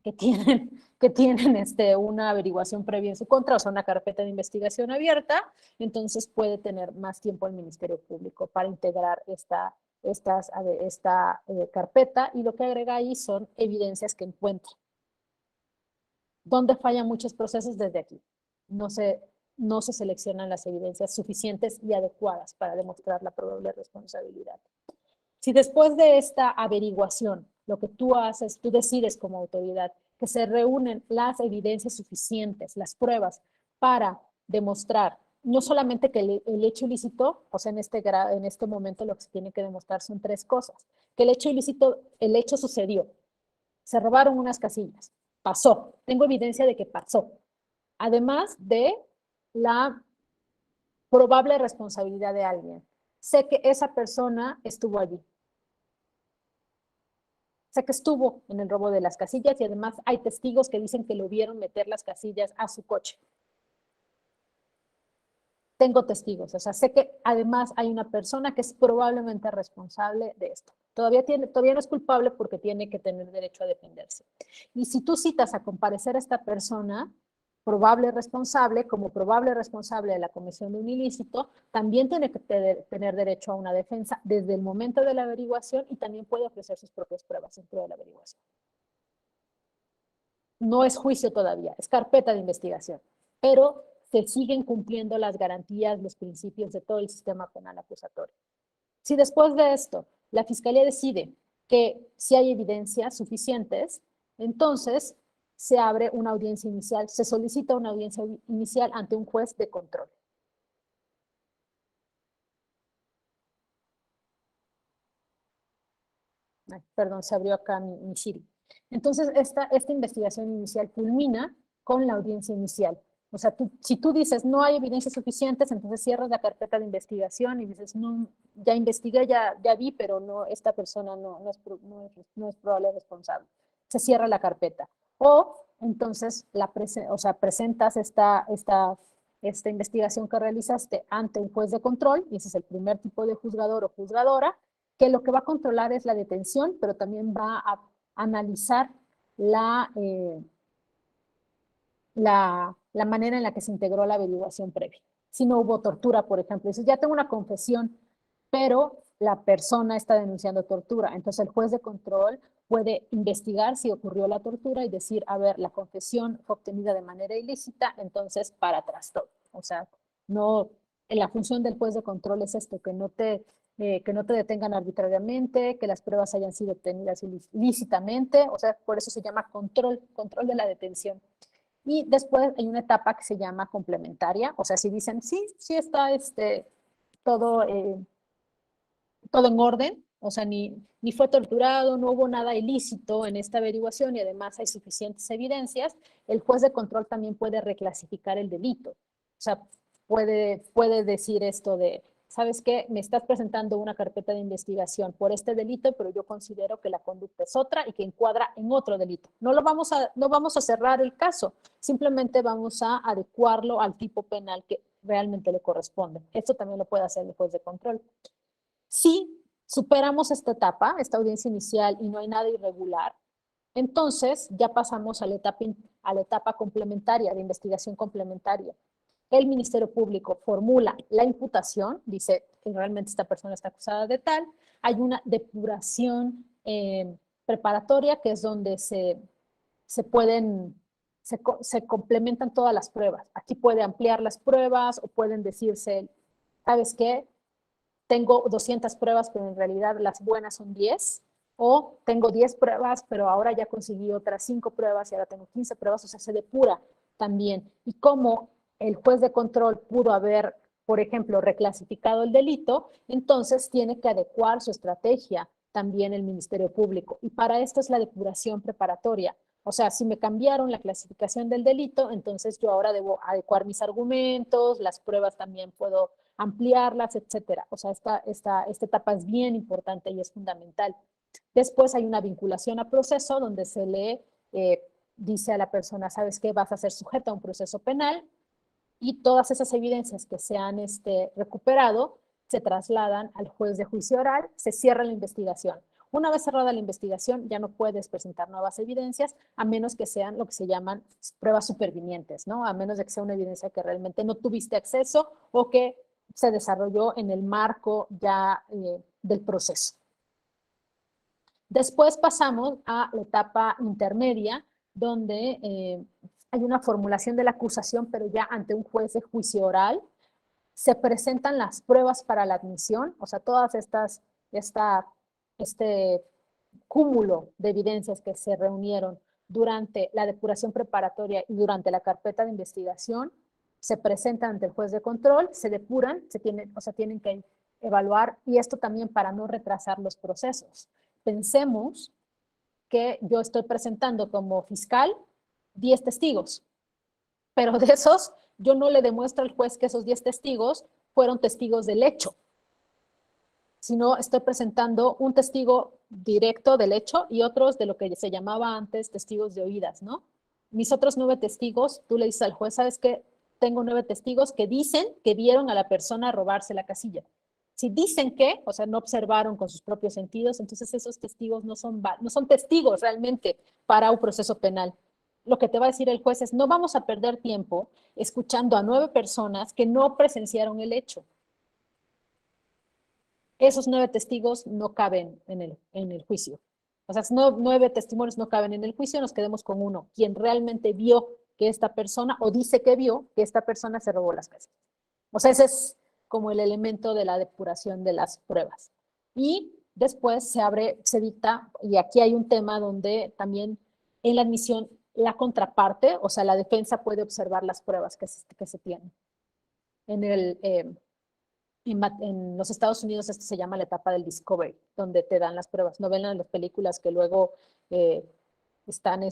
que tienen una averiguación previa en su contra, o sea, una carpeta de investigación abierta, entonces puede tener más tiempo el Ministerio Público para integrar esta carpeta, y lo que agrega ahí son evidencias que encuentra. ¿Dónde fallan muchos procesos? Desde aquí. No se seleccionan las evidencias suficientes y adecuadas para demostrar la probable responsabilidad. Si después de esta averiguación, lo que tú haces, tú decides como autoridad que se reúnen las evidencias suficientes, las pruebas, para demostrar no solamente que el hecho ilícito, o sea, en este momento lo que se tiene que demostrar son tres cosas: que el hecho ilícito, el hecho sucedió, se robaron unas casillas, pasó, tengo evidencia de que pasó, además de la probable responsabilidad de alguien. Sé que esa persona estuvo allí. Sé que estuvo en el robo de las casillas y además hay testigos que dicen que lo vieron meter las casillas a su coche. Tengo testigos, o sea, sé que además hay una persona que es probablemente responsable de esto. Todavía no es culpable porque tiene que tener derecho a defenderse. Y si tú citas a comparecer a esta persona, probable responsable, como probable responsable de la comisión de un ilícito, también tiene que tener derecho a una defensa desde el momento de la averiguación, y también puede ofrecer sus propias pruebas dentro de la averiguación. No es juicio todavía, es carpeta de investigación, pero se siguen cumpliendo las garantías, los principios de todo el sistema penal acusatorio. Si después de esto la Fiscalía decide que sí hay evidencias suficientes, entonces se abre una audiencia inicial, se solicita una audiencia inicial ante un juez de control. Ay, perdón, se abrió acá mi Siri. Entonces, esta investigación inicial culmina con la audiencia inicial. O sea, si tú dices no hay evidencias suficientes, entonces cierras la carpeta de investigación y dices, no, ya investigué, ya vi, pero no, esta persona no es probable responsable. Se cierra la carpeta. O entonces presentas esta investigación que realizaste ante un juez de control, y ese es el primer tipo de juzgador o juzgadora, que lo que va a controlar es la detención, pero también va a analizar la manera en la que se integró la averiguación previa. Si no hubo tortura, por ejemplo, dices, ya tengo una confesión, pero la persona está denunciando tortura. Entonces el juez de control puede investigar si ocurrió la tortura y decir, a ver, la confesión fue obtenida de manera ilícita, entonces para atrás todo. O sea, no, la función del juez de control es esto, que no te detengan arbitrariamente, que las pruebas hayan sido obtenidas ilícitamente, o sea, por eso se llama control de la detención. Y después hay una etapa que se llama complementaria, o sea, si dicen, sí está todo en orden, o sea, ni fue torturado, no hubo nada ilícito en esta averiguación y además hay suficientes evidencias, el juez de control también puede reclasificar el delito. O sea, puede decir esto de, ¿sabes qué? Me estás presentando una carpeta de investigación por este delito, pero yo considero que la conducta es otra y que encuadra en otro delito. No vamos a cerrar el caso, simplemente vamos a adecuarlo al tipo penal que realmente le corresponde. Esto también lo puede hacer el juez de control. Si superamos esta etapa, esta audiencia inicial, y no hay nada irregular, entonces ya pasamos a la etapa complementaria, de investigación complementaria. El Ministerio Público formula la imputación, dice que realmente esta persona está acusada de tal, hay una depuración preparatoria, que es donde se complementan todas las pruebas. Aquí puede ampliar las pruebas o pueden decirse, ¿sabes qué? Tengo 200 pruebas, pero en realidad las buenas son 10, o tengo 10 pruebas, pero ahora ya conseguí otras 5 pruebas y ahora tengo 15 pruebas, o sea, se depura también. Y como el juez de control pudo haber, por ejemplo, reclasificado el delito, entonces tiene que adecuar su estrategia también el Ministerio Público. Y para esto es la depuración preparatoria. O sea, si me cambiaron la clasificación del delito, entonces yo ahora debo adecuar mis argumentos, las pruebas también puedo ampliarlas, etcétera. O sea, esta etapa es bien importante y es fundamental. Después hay una vinculación a proceso donde se le dice a la persona, ¿sabes qué? Vas a ser sujeta a un proceso penal y todas esas evidencias que se han recuperado se trasladan al juez de juicio oral, se cierra la investigación. Una vez cerrada la investigación, ya no puedes presentar nuevas evidencias, a menos que sean lo que se llaman pruebas supervinientes, ¿no? A menos de que sea una evidencia que realmente no tuviste acceso o que se desarrolló en el marco ya del proceso. Después pasamos a la etapa intermedia, donde hay una formulación de la acusación, pero ya ante un juez de juicio oral. Se presentan las pruebas para la admisión, o sea, todas este cúmulo de evidencias que se reunieron durante la depuración preparatoria y durante la carpeta de investigación, se presentan ante el juez de control, se depuran, tienen que evaluar, y esto también para no retrasar los procesos. Pensemos que yo estoy presentando como fiscal 10 testigos, pero de esos yo no le demuestro al juez que esos 10 testigos fueron testigos del hecho, sino estoy presentando un testigo directo del hecho y otros de lo que se llamaba antes testigos de oídas, ¿no? Mis otros 9 testigos, tú le dices al juez, ¿sabes qué? Tengo 9 testigos que dicen que vieron a la persona robarse la casilla. Si dicen que, o sea, no observaron con sus propios sentidos, entonces esos testigos no son testigos realmente para un proceso penal. Lo que te va a decir el juez es, no vamos a perder tiempo escuchando a 9 personas que no presenciaron el hecho. Esos 9 testigos no caben en el juicio. O sea, 9 testimonios no caben en el juicio, nos quedemos con uno, quien realmente vio que esta persona, o dice que vio que esta persona se robó las casas. O sea, ese es como el elemento de la depuración de las pruebas. Y después se dicta, y aquí hay un tema donde también en la admisión la contraparte, o sea, la defensa puede observar las pruebas que se tienen. En los Estados Unidos esto se llama la etapa del discovery, donde te dan las pruebas. No ven las películas que luego están en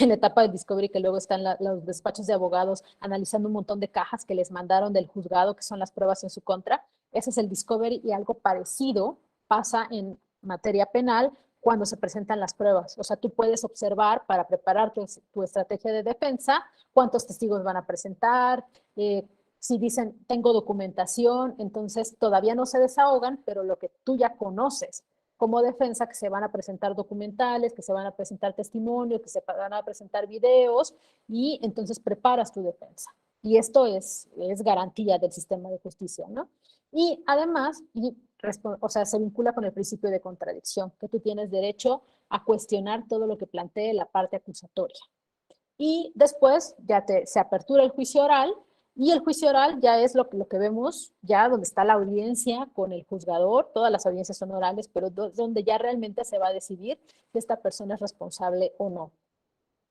la etapa del discovery, que luego están los despachos de abogados analizando un montón de cajas que les mandaron del juzgado, que son las pruebas en su contra. Ese es el discovery, y algo parecido pasa en materia penal cuando se presentan las pruebas. O sea, tú puedes observar para preparar tu estrategia de defensa, cuántos testigos van a presentar, si dicen, tengo documentación, entonces todavía no se desahogan, pero lo que tú ya conoces como defensa, que se van a presentar documentales, que se van a presentar testimonios, que se van a presentar videos, y entonces preparas tu defensa. Y esto es garantía del sistema de justicia, ¿no? Y además, o sea, se vincula con el principio de contradicción, que tú tienes derecho a cuestionar todo lo que plantee la parte acusatoria. Y después ya se apertura el juicio oral, y el juicio oral ya es lo que vemos, ya donde está la audiencia con el juzgador. Todas las audiencias son orales, pero donde ya realmente se va a decidir si esta persona es responsable o no.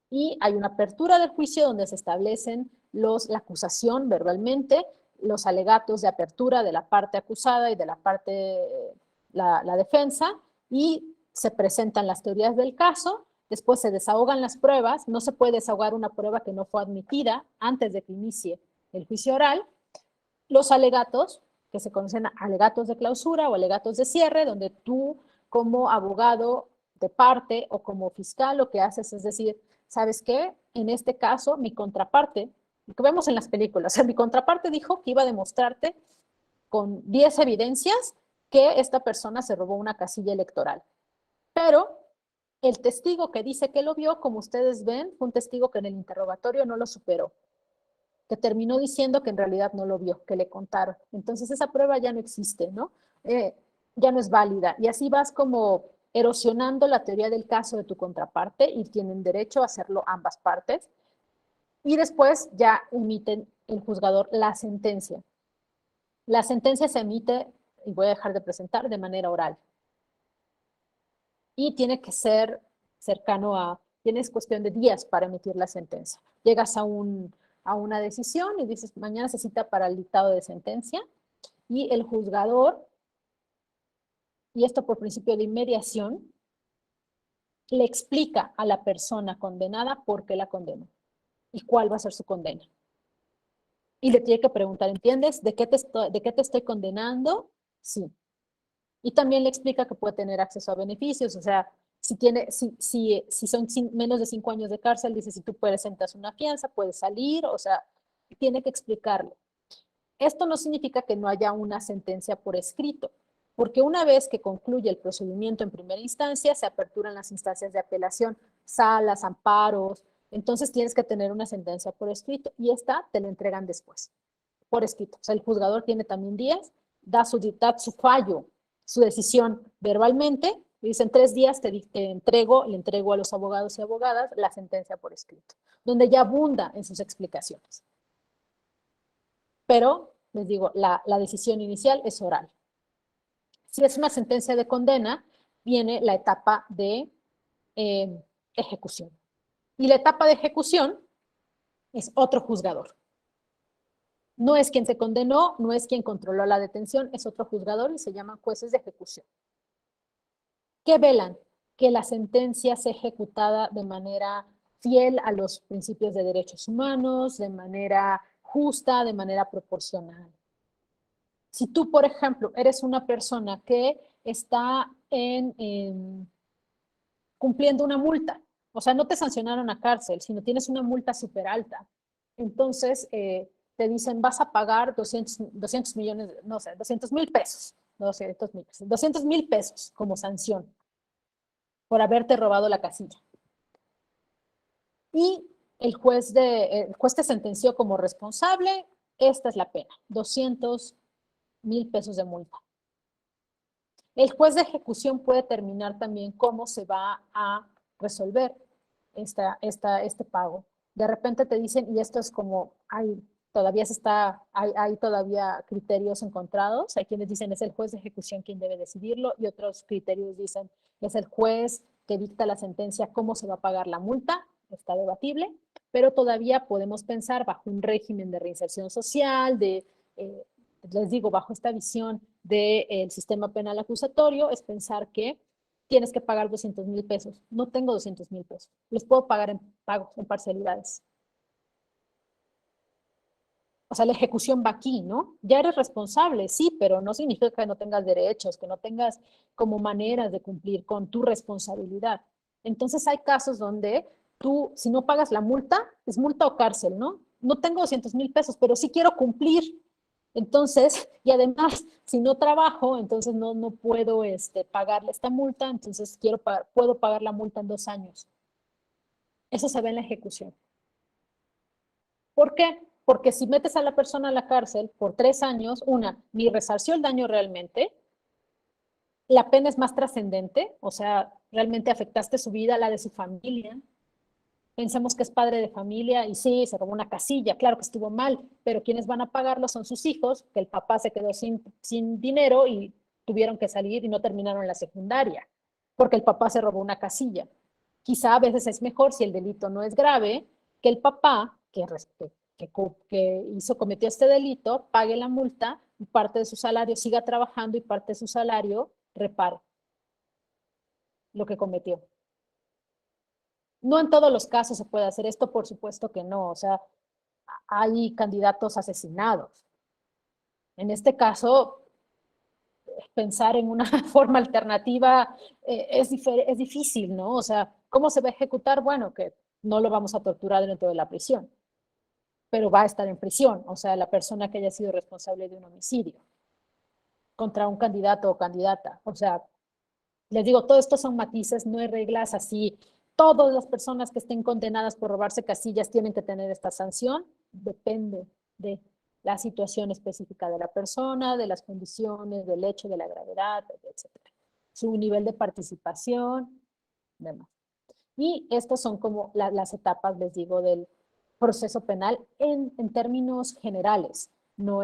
Y hay una apertura del juicio donde se establecen la acusación verbalmente, los alegatos de apertura de la parte acusada y de la parte, la defensa, y se presentan las teorías del caso. Después se desahogan las pruebas. No se puede desahogar una prueba que no fue admitida antes de que inicie el juicio oral. Los alegatos, que se conocen alegatos de clausura o alegatos de cierre, donde tú como abogado de parte o como fiscal lo que haces es decir, ¿sabes qué? En este caso, mi contraparte, lo que vemos en las películas, o sea, mi contraparte dijo que iba a demostrarte con 10 evidencias que esta persona se robó una casilla electoral. Pero el testigo que dice que lo vio, como ustedes ven, fue un testigo que en el interrogatorio no lo superó, que terminó diciendo que en realidad no lo vio, que le contaron. Entonces esa prueba ya no existe, ¿no? Ya no es válida. Y así vas como erosionando la teoría del caso de tu contraparte, y tienen derecho a hacerlo ambas partes. Y después ya emiten el juzgador la sentencia. La sentencia se emite, y voy a dejar de presentar, de manera oral. Y tiene que ser cercano tienes cuestión de días para emitir la sentencia. Llegas a una decisión y dices, mañana se cita para el dictado de sentencia, y el juzgador, y esto por principio de inmediación, le explica a la persona condenada por qué la condenó y cuál va a ser su condena. Y le tiene que preguntar, ¿entiendes? ¿De qué te estoy condenando? Sí. Y también le explica que puede tener acceso a beneficios, o sea, si son menos de 5 años de cárcel, dice, si tú presentas una fianza, puedes salir, o sea, tiene que explicarle. Esto no significa que no haya una sentencia por escrito, porque una vez que concluye el procedimiento en primera instancia, se aperturan las instancias de apelación, salas, amparos, entonces tienes que tener una sentencia por escrito, y esta te la entregan después, por escrito. O sea, el juzgador tiene también días, da su fallo, su decisión verbalmente, y dicen 3 días le entrego a los abogados y abogadas la sentencia por escrito, donde ya abunda en sus explicaciones. Pero, les digo, la decisión inicial es oral. Si es una sentencia de condena, viene la etapa de ejecución. Y la etapa de ejecución es otro juzgador. No es quien se condenó, no es quien controló la detención, es otro juzgador, y se llaman jueces de ejecución. ¿Qué velan? Que la sentencia sea ejecutada de manera fiel a los principios de derechos humanos, de manera justa, de manera proporcional. Si tú, por ejemplo, eres una persona que está cumpliendo una multa, o sea, no te sancionaron a cárcel, sino tienes una multa súper alta, entonces te dicen, vas a pagar 200 millones, no sé, 200,000 pesos, 200,000 pesos como sanción por haberte robado la casilla. Y el juez te sentenció como responsable, esta es la pena, 200,000 pesos de multa. El juez de ejecución puede determinar también cómo se va a resolver este pago. De repente te dicen, y esto es como, hay todavía criterios encontrados. Hay quienes dicen es el juez de ejecución quien debe decidirlo, y otros criterios dicen es el juez que dicta la sentencia cómo se va a pagar la multa. Está debatible, pero todavía podemos pensar bajo un régimen de reinserción social, les digo, bajo esta visión del sistema penal acusatorio, es pensar que tienes que pagar 200,000 pesos. No tengo 200,000 pesos. Los puedo pagar en pagos, en parcialidades. O sea, la ejecución va aquí, ¿no? Ya eres responsable, sí, pero no significa que no tengas derechos, que no tengas como maneras de cumplir con tu responsabilidad. Entonces hay casos donde tú, si no pagas la multa, es multa o cárcel, ¿no? No tengo 200,000 pesos, pero sí quiero cumplir. Entonces, y además, si no trabajo, entonces no puedo pagarle esta multa, entonces puedo pagar la multa en 2 años. Eso se ve en la ejecución. ¿Por qué? Porque si metes a la persona a la cárcel por 3 años, ni resarció el daño realmente, la pena es más trascendente, o sea, realmente afectaste su vida, la de su familia. Pensemos que es padre de familia y sí, se robó una casilla, claro que estuvo mal, pero quienes van a pagarlo son sus hijos, que el papá se quedó sin dinero y tuvieron que salir y no terminaron la secundaria, porque el papá se robó una casilla. Quizá a veces es mejor, si el delito no es grave, que el papá que cometió este delito pague la multa y parte de su salario siga trabajando y parte de su salario repare lo que cometió. No en todos los casos se puede hacer esto, por supuesto que no. O sea, hay candidatos asesinados. En este caso, pensar en una forma alternativa es difícil, ¿no? O sea, ¿cómo se va a ejecutar? Bueno, que no lo vamos a torturar dentro de la prisión, pero va a estar en prisión, o sea, la persona que haya sido responsable de un homicidio contra un candidato o candidata. O sea, les digo, todo esto son matices, no hay reglas así. Todas las personas que estén condenadas por robarse casillas tienen que tener esta sanción. Depende de la situación específica de la persona, de las condiciones, del hecho, de la gravedad, etc. Su nivel de participación, demás. Y estas son como las etapas, les digo, del proceso penal en términos generales, no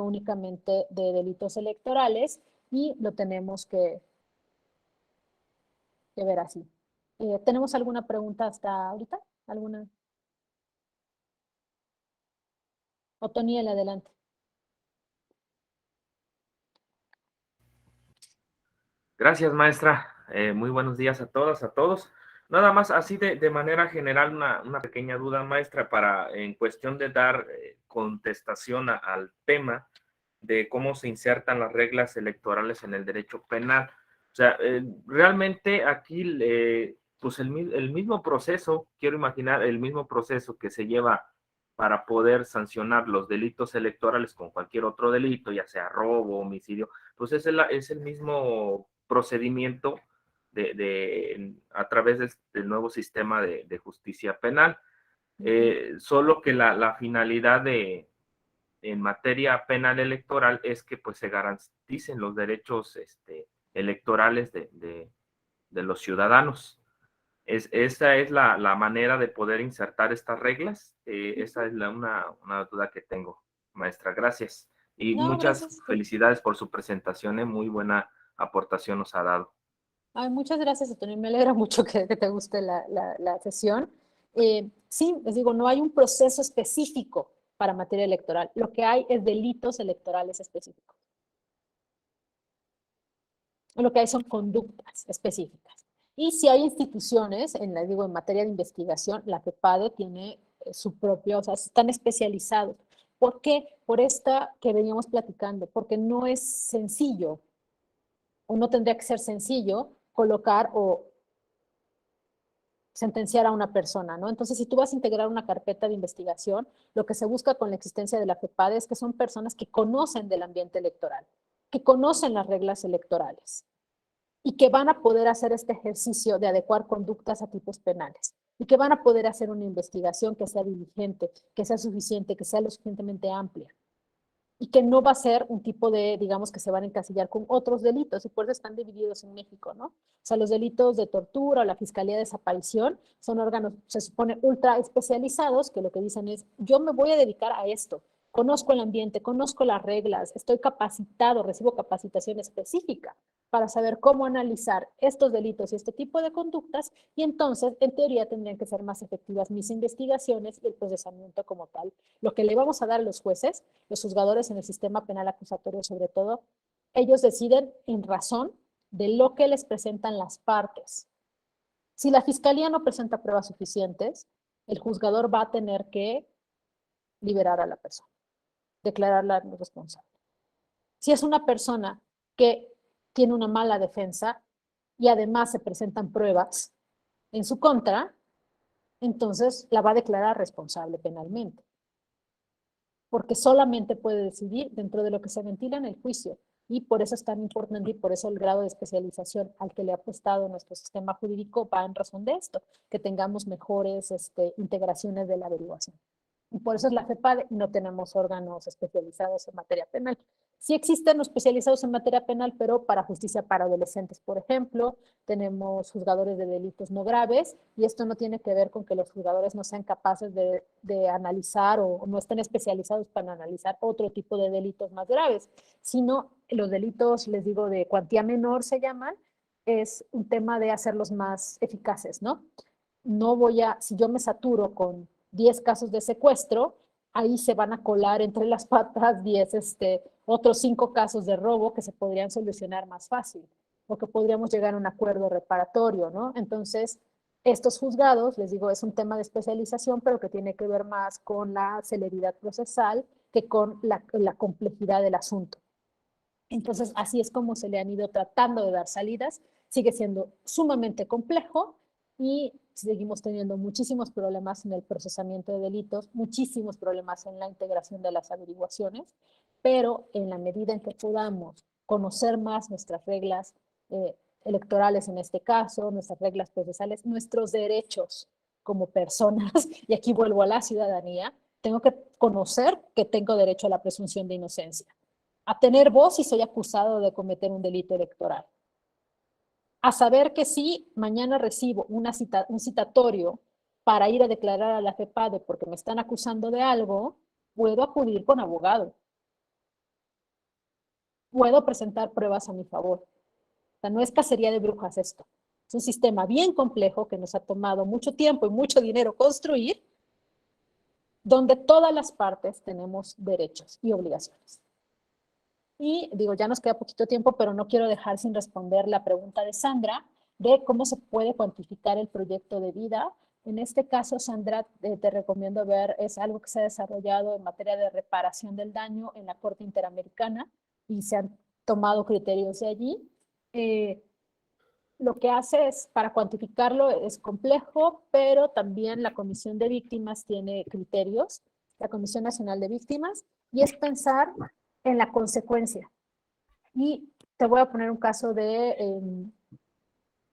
únicamente de delitos electorales, y lo tenemos que ver así. ¿Tenemos alguna pregunta hasta ahorita? ¿Alguna? Otoniel, adelante.
Gracias, maestra. Muy buenos días a todas, a todos. Nada más así de manera general, una pequeña duda, maestra, en cuestión de dar contestación al tema de cómo se insertan las reglas electorales en el derecho penal. O sea, realmente aquí, pues el mismo proceso, quiero imaginar el mismo proceso que se lleva para poder sancionar los delitos electorales con cualquier otro delito, ya sea robo, homicidio, pues es el mismo procedimiento a través del nuevo sistema de justicia penal. Solo que la finalidad en materia penal electoral es que pues se garanticen los derechos electorales de los ciudadanos. Esa es la manera de poder insertar estas reglas. Esa es una duda que tengo, maestra. Gracias. Y
No,
muchas
gracias.
felicidades por su presentación. Muy buena aportación nos ha dado.
Ay, muchas gracias, Antonio. Me alegra mucho que te guste la sesión. Sí, les digo, no hay un proceso específico para materia electoral. Lo que hay es delitos electorales específicos. Lo que hay son conductas específicas. Y si hay instituciones, en materia de investigación, la FEPADE tiene su propio, o sea, están especializados. ¿Por qué? Por esta que veníamos platicando, porque no es sencillo, o no tendría que ser sencillo, colocar o sentenciar a una persona, ¿no? Entonces, si tú vas a integrar una carpeta de investigación, lo que se busca con la existencia de la FEPADE es que son personas que conocen del ambiente electoral, que conocen las reglas electorales y que van a poder hacer este ejercicio de adecuar conductas a tipos penales y que van a poder hacer una investigación que sea diligente, que sea suficiente, que sea lo suficientemente amplia y que no va a ser un tipo de, digamos, que se van a encasillar con otros delitos, y por eso están divididos en México, ¿no? O sea, los delitos de tortura o la Fiscalía de Desaparición son órganos, se supone, ultra especializados, que lo que dicen es, yo me voy a dedicar a esto, conozco el ambiente, conozco las reglas, estoy capacitado, recibo capacitación específica para saber cómo analizar estos delitos y este tipo de conductas, y entonces, en teoría, tendrían que ser más efectivas mis investigaciones y el procesamiento como tal. Lo que le vamos a dar a los jueces, los juzgadores en el sistema penal acusatorio sobre todo, ellos deciden en razón de lo que les presentan las partes. Si la fiscalía no presenta pruebas suficientes, el juzgador va a tener que liberar a la persona, declararla responsable. Si es una persona que tiene una mala defensa y además se presentan pruebas en su contra, entonces la va a declarar responsable penalmente. Porque solamente puede decidir dentro de lo que se ventila en el juicio. Y por eso es tan importante y por eso el grado de especialización al que le ha apostado nuestro sistema jurídico va en razón de esto, que tengamos mejores integraciones de la averiguación. Y por eso es la FEPADE y no tenemos órganos especializados en materia penal. Sí existen los especializados en materia penal, pero para justicia para adolescentes, por ejemplo, tenemos juzgadores de delitos no graves, y esto no tiene que ver con que los juzgadores no sean capaces de analizar o no estén especializados para analizar otro tipo de delitos más graves, sino los delitos, les digo, de cuantía menor se llaman, es un tema de hacerlos más eficaces, ¿no? No voy a, si yo me saturo con 10 casos de secuestro, ahí se van a colar entre las patas 10, otros 5 casos de robo que se podrían solucionar más fácil, o que podríamos llegar a un acuerdo reparatorio, ¿no? Entonces, estos juzgados, les digo, es un tema de especialización, pero que tiene que ver más con la celeridad procesal que con la complejidad del asunto. Entonces, así es como se le han ido tratando de dar salidas. Sigue siendo sumamente complejo y seguimos teniendo muchísimos problemas en el procesamiento de delitos, muchísimos problemas en la integración de las averiguaciones, pero en la medida en que podamos conocer más nuestras reglas electorales en este caso, nuestras reglas procesales, nuestros derechos como personas, y aquí vuelvo a la ciudadanía, tengo que conocer que tengo derecho a la presunción de inocencia, a tener voz si soy acusado de cometer un delito electoral, a saber que si mañana recibo un citatorio para ir a declarar a la FEPADE porque me están acusando de algo, puedo acudir con abogado, puedo presentar pruebas a mi favor. O sea, no es cacería de brujas esto. Es un sistema bien complejo que nos ha tomado mucho tiempo y mucho dinero construir, donde todas las partes tenemos derechos y obligaciones. Y digo, ya nos queda poquito tiempo, pero no quiero dejar sin responder la pregunta de Sandra de cómo se puede cuantificar el proyecto de vida. En este caso, Sandra, te recomiendo ver, es algo que se ha desarrollado en materia de reparación del daño en la Corte Interamericana y se han tomado criterios de allí. Lo que hace es, para cuantificarlo es complejo, pero también la Comisión de Víctimas tiene criterios, la Comisión Nacional de Víctimas, y es pensar en la consecuencia. Y te voy a poner un caso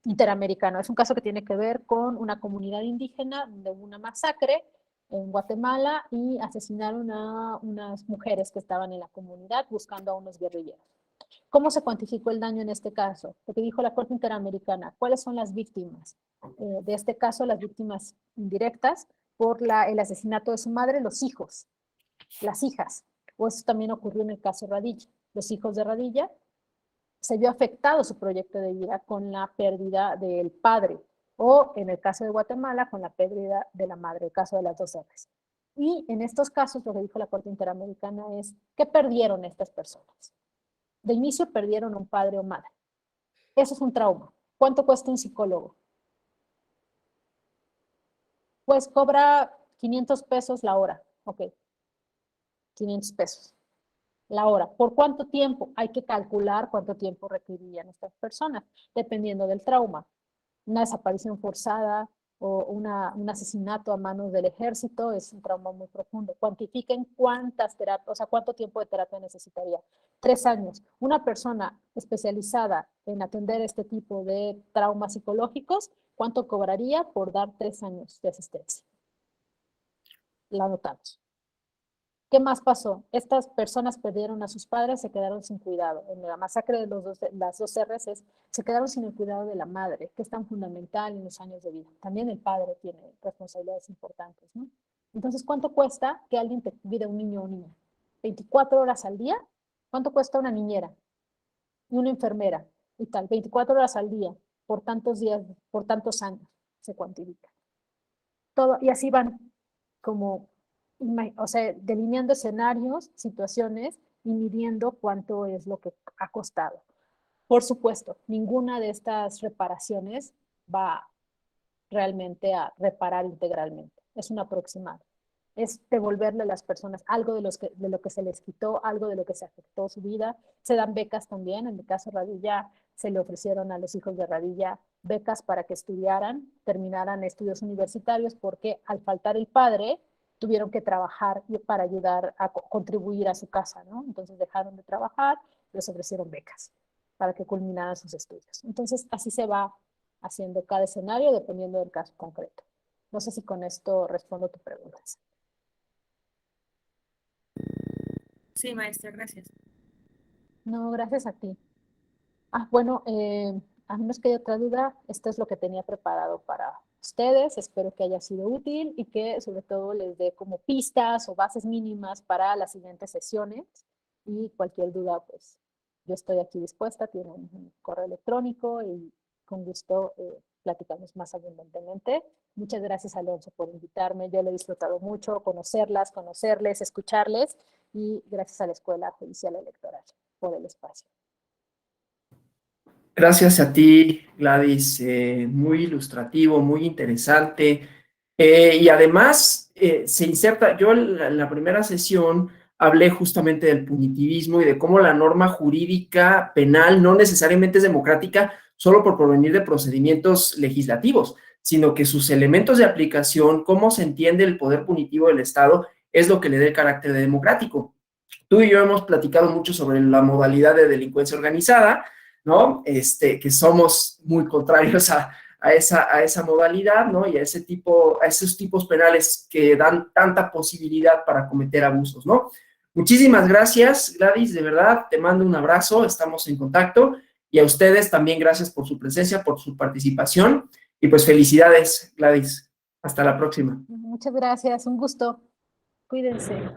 interamericano. Es un caso que tiene que ver con una comunidad indígena de una masacre en Guatemala y asesinaron a unas mujeres que estaban en la comunidad buscando a unos guerrilleros. ¿Cómo se cuantificó el daño en este caso? Lo que dijo la Corte Interamericana. ¿Cuáles son las víctimas? De este caso, las víctimas indirectas por el asesinato de su madre, los hijos, las hijas. O eso también ocurrió en el caso Radilla. Los hijos de Radilla se vio afectado su proyecto de vida con la pérdida del padre, o en el caso de Guatemala, con la pérdida de la madre, el caso de las dos R's. Y en estos casos, lo que dijo la Corte Interamericana es, ¿qué perdieron estas personas? De inicio perdieron a un padre o madre. Eso es un trauma. ¿Cuánto cuesta un psicólogo? Pues cobra 500 pesos la hora. Ok, 500 pesos la hora. ¿Por cuánto tiempo? Hay que calcular cuánto tiempo requerirían estas personas, dependiendo del trauma. Una desaparición forzada o un asesinato a manos del ejército es un trauma muy profundo. Cuantifiquen cuántas terapias, o sea, cuánto tiempo de terapia necesitaría. 3 años. Una persona especializada en atender este tipo de traumas psicológicos, ¿cuánto cobraría por dar 3 años de asistencia? La anotamos. ¿Qué más pasó? Estas personas perdieron a sus padres, se quedaron sin cuidado. En la masacre de las dos R's se quedaron sin el cuidado de la madre, que es tan fundamental en los años de vida. También el padre tiene responsabilidades importantes, ¿no? Entonces, ¿cuánto cuesta que alguien te cuide a un niño o niña? 24 horas al día. ¿Cuánto cuesta una niñera y una enfermera y tal? 24 horas al día, por tantos días, por tantos años, se cuantifica. Todo, y así van como, o sea, delineando escenarios, situaciones y midiendo cuánto es lo que ha costado. Por supuesto, ninguna de estas reparaciones va realmente a reparar integralmente. Es un aproximado. Es devolverle a las personas algo de lo que se les quitó, algo de lo que se afectó su vida. Se dan becas también. En el caso de Radilla, se le ofrecieron a los hijos de Radilla becas para que estudiaran, terminaran estudios universitarios, porque al faltar el padre, tuvieron que trabajar para ayudar a contribuir a su casa, ¿no? Entonces dejaron de trabajar, les ofrecieron becas para que culminaran sus estudios. Entonces, así se va haciendo cada escenario dependiendo del caso concreto. No sé si con esto respondo tu pregunta.
Sí, maestra, gracias.
No, gracias a ti. Bueno, a menos que haya otra duda, esto es lo que tenía preparado para ustedes. Espero que haya sido útil y que sobre todo les dé como pistas o bases mínimas para las siguientes sesiones. Y cualquier duda, pues yo estoy aquí dispuesta, tienen un correo electrónico y con gusto platicamos más abundantemente. Muchas gracias, Alonso, por invitarme. Yo lo he disfrutado mucho, conocerlas, conocerles, escucharles, y gracias a la Escuela Judicial Electoral por el espacio.
Gracias a ti, Gladys. Muy ilustrativo, muy interesante. Y además se inserta, yo en la primera sesión hablé justamente del punitivismo y de cómo la norma jurídica penal no necesariamente es democrática solo por provenir de procedimientos legislativos, sino que sus elementos de aplicación, cómo se entiende el poder punitivo del Estado, es lo que le da el carácter de democrático. Tú y yo hemos platicado mucho sobre la modalidad de delincuencia organizada, ¿no? Que somos muy contrarios a esa modalidad, ¿no? Y a esos tipos penales que dan tanta posibilidad para cometer abusos, ¿no? Muchísimas gracias, Gladys, de verdad, te mando un abrazo, estamos en contacto, y a ustedes también gracias por su presencia, por su participación, y pues felicidades, Gladys. Hasta la próxima.
Muchas gracias, un gusto. Cuídense.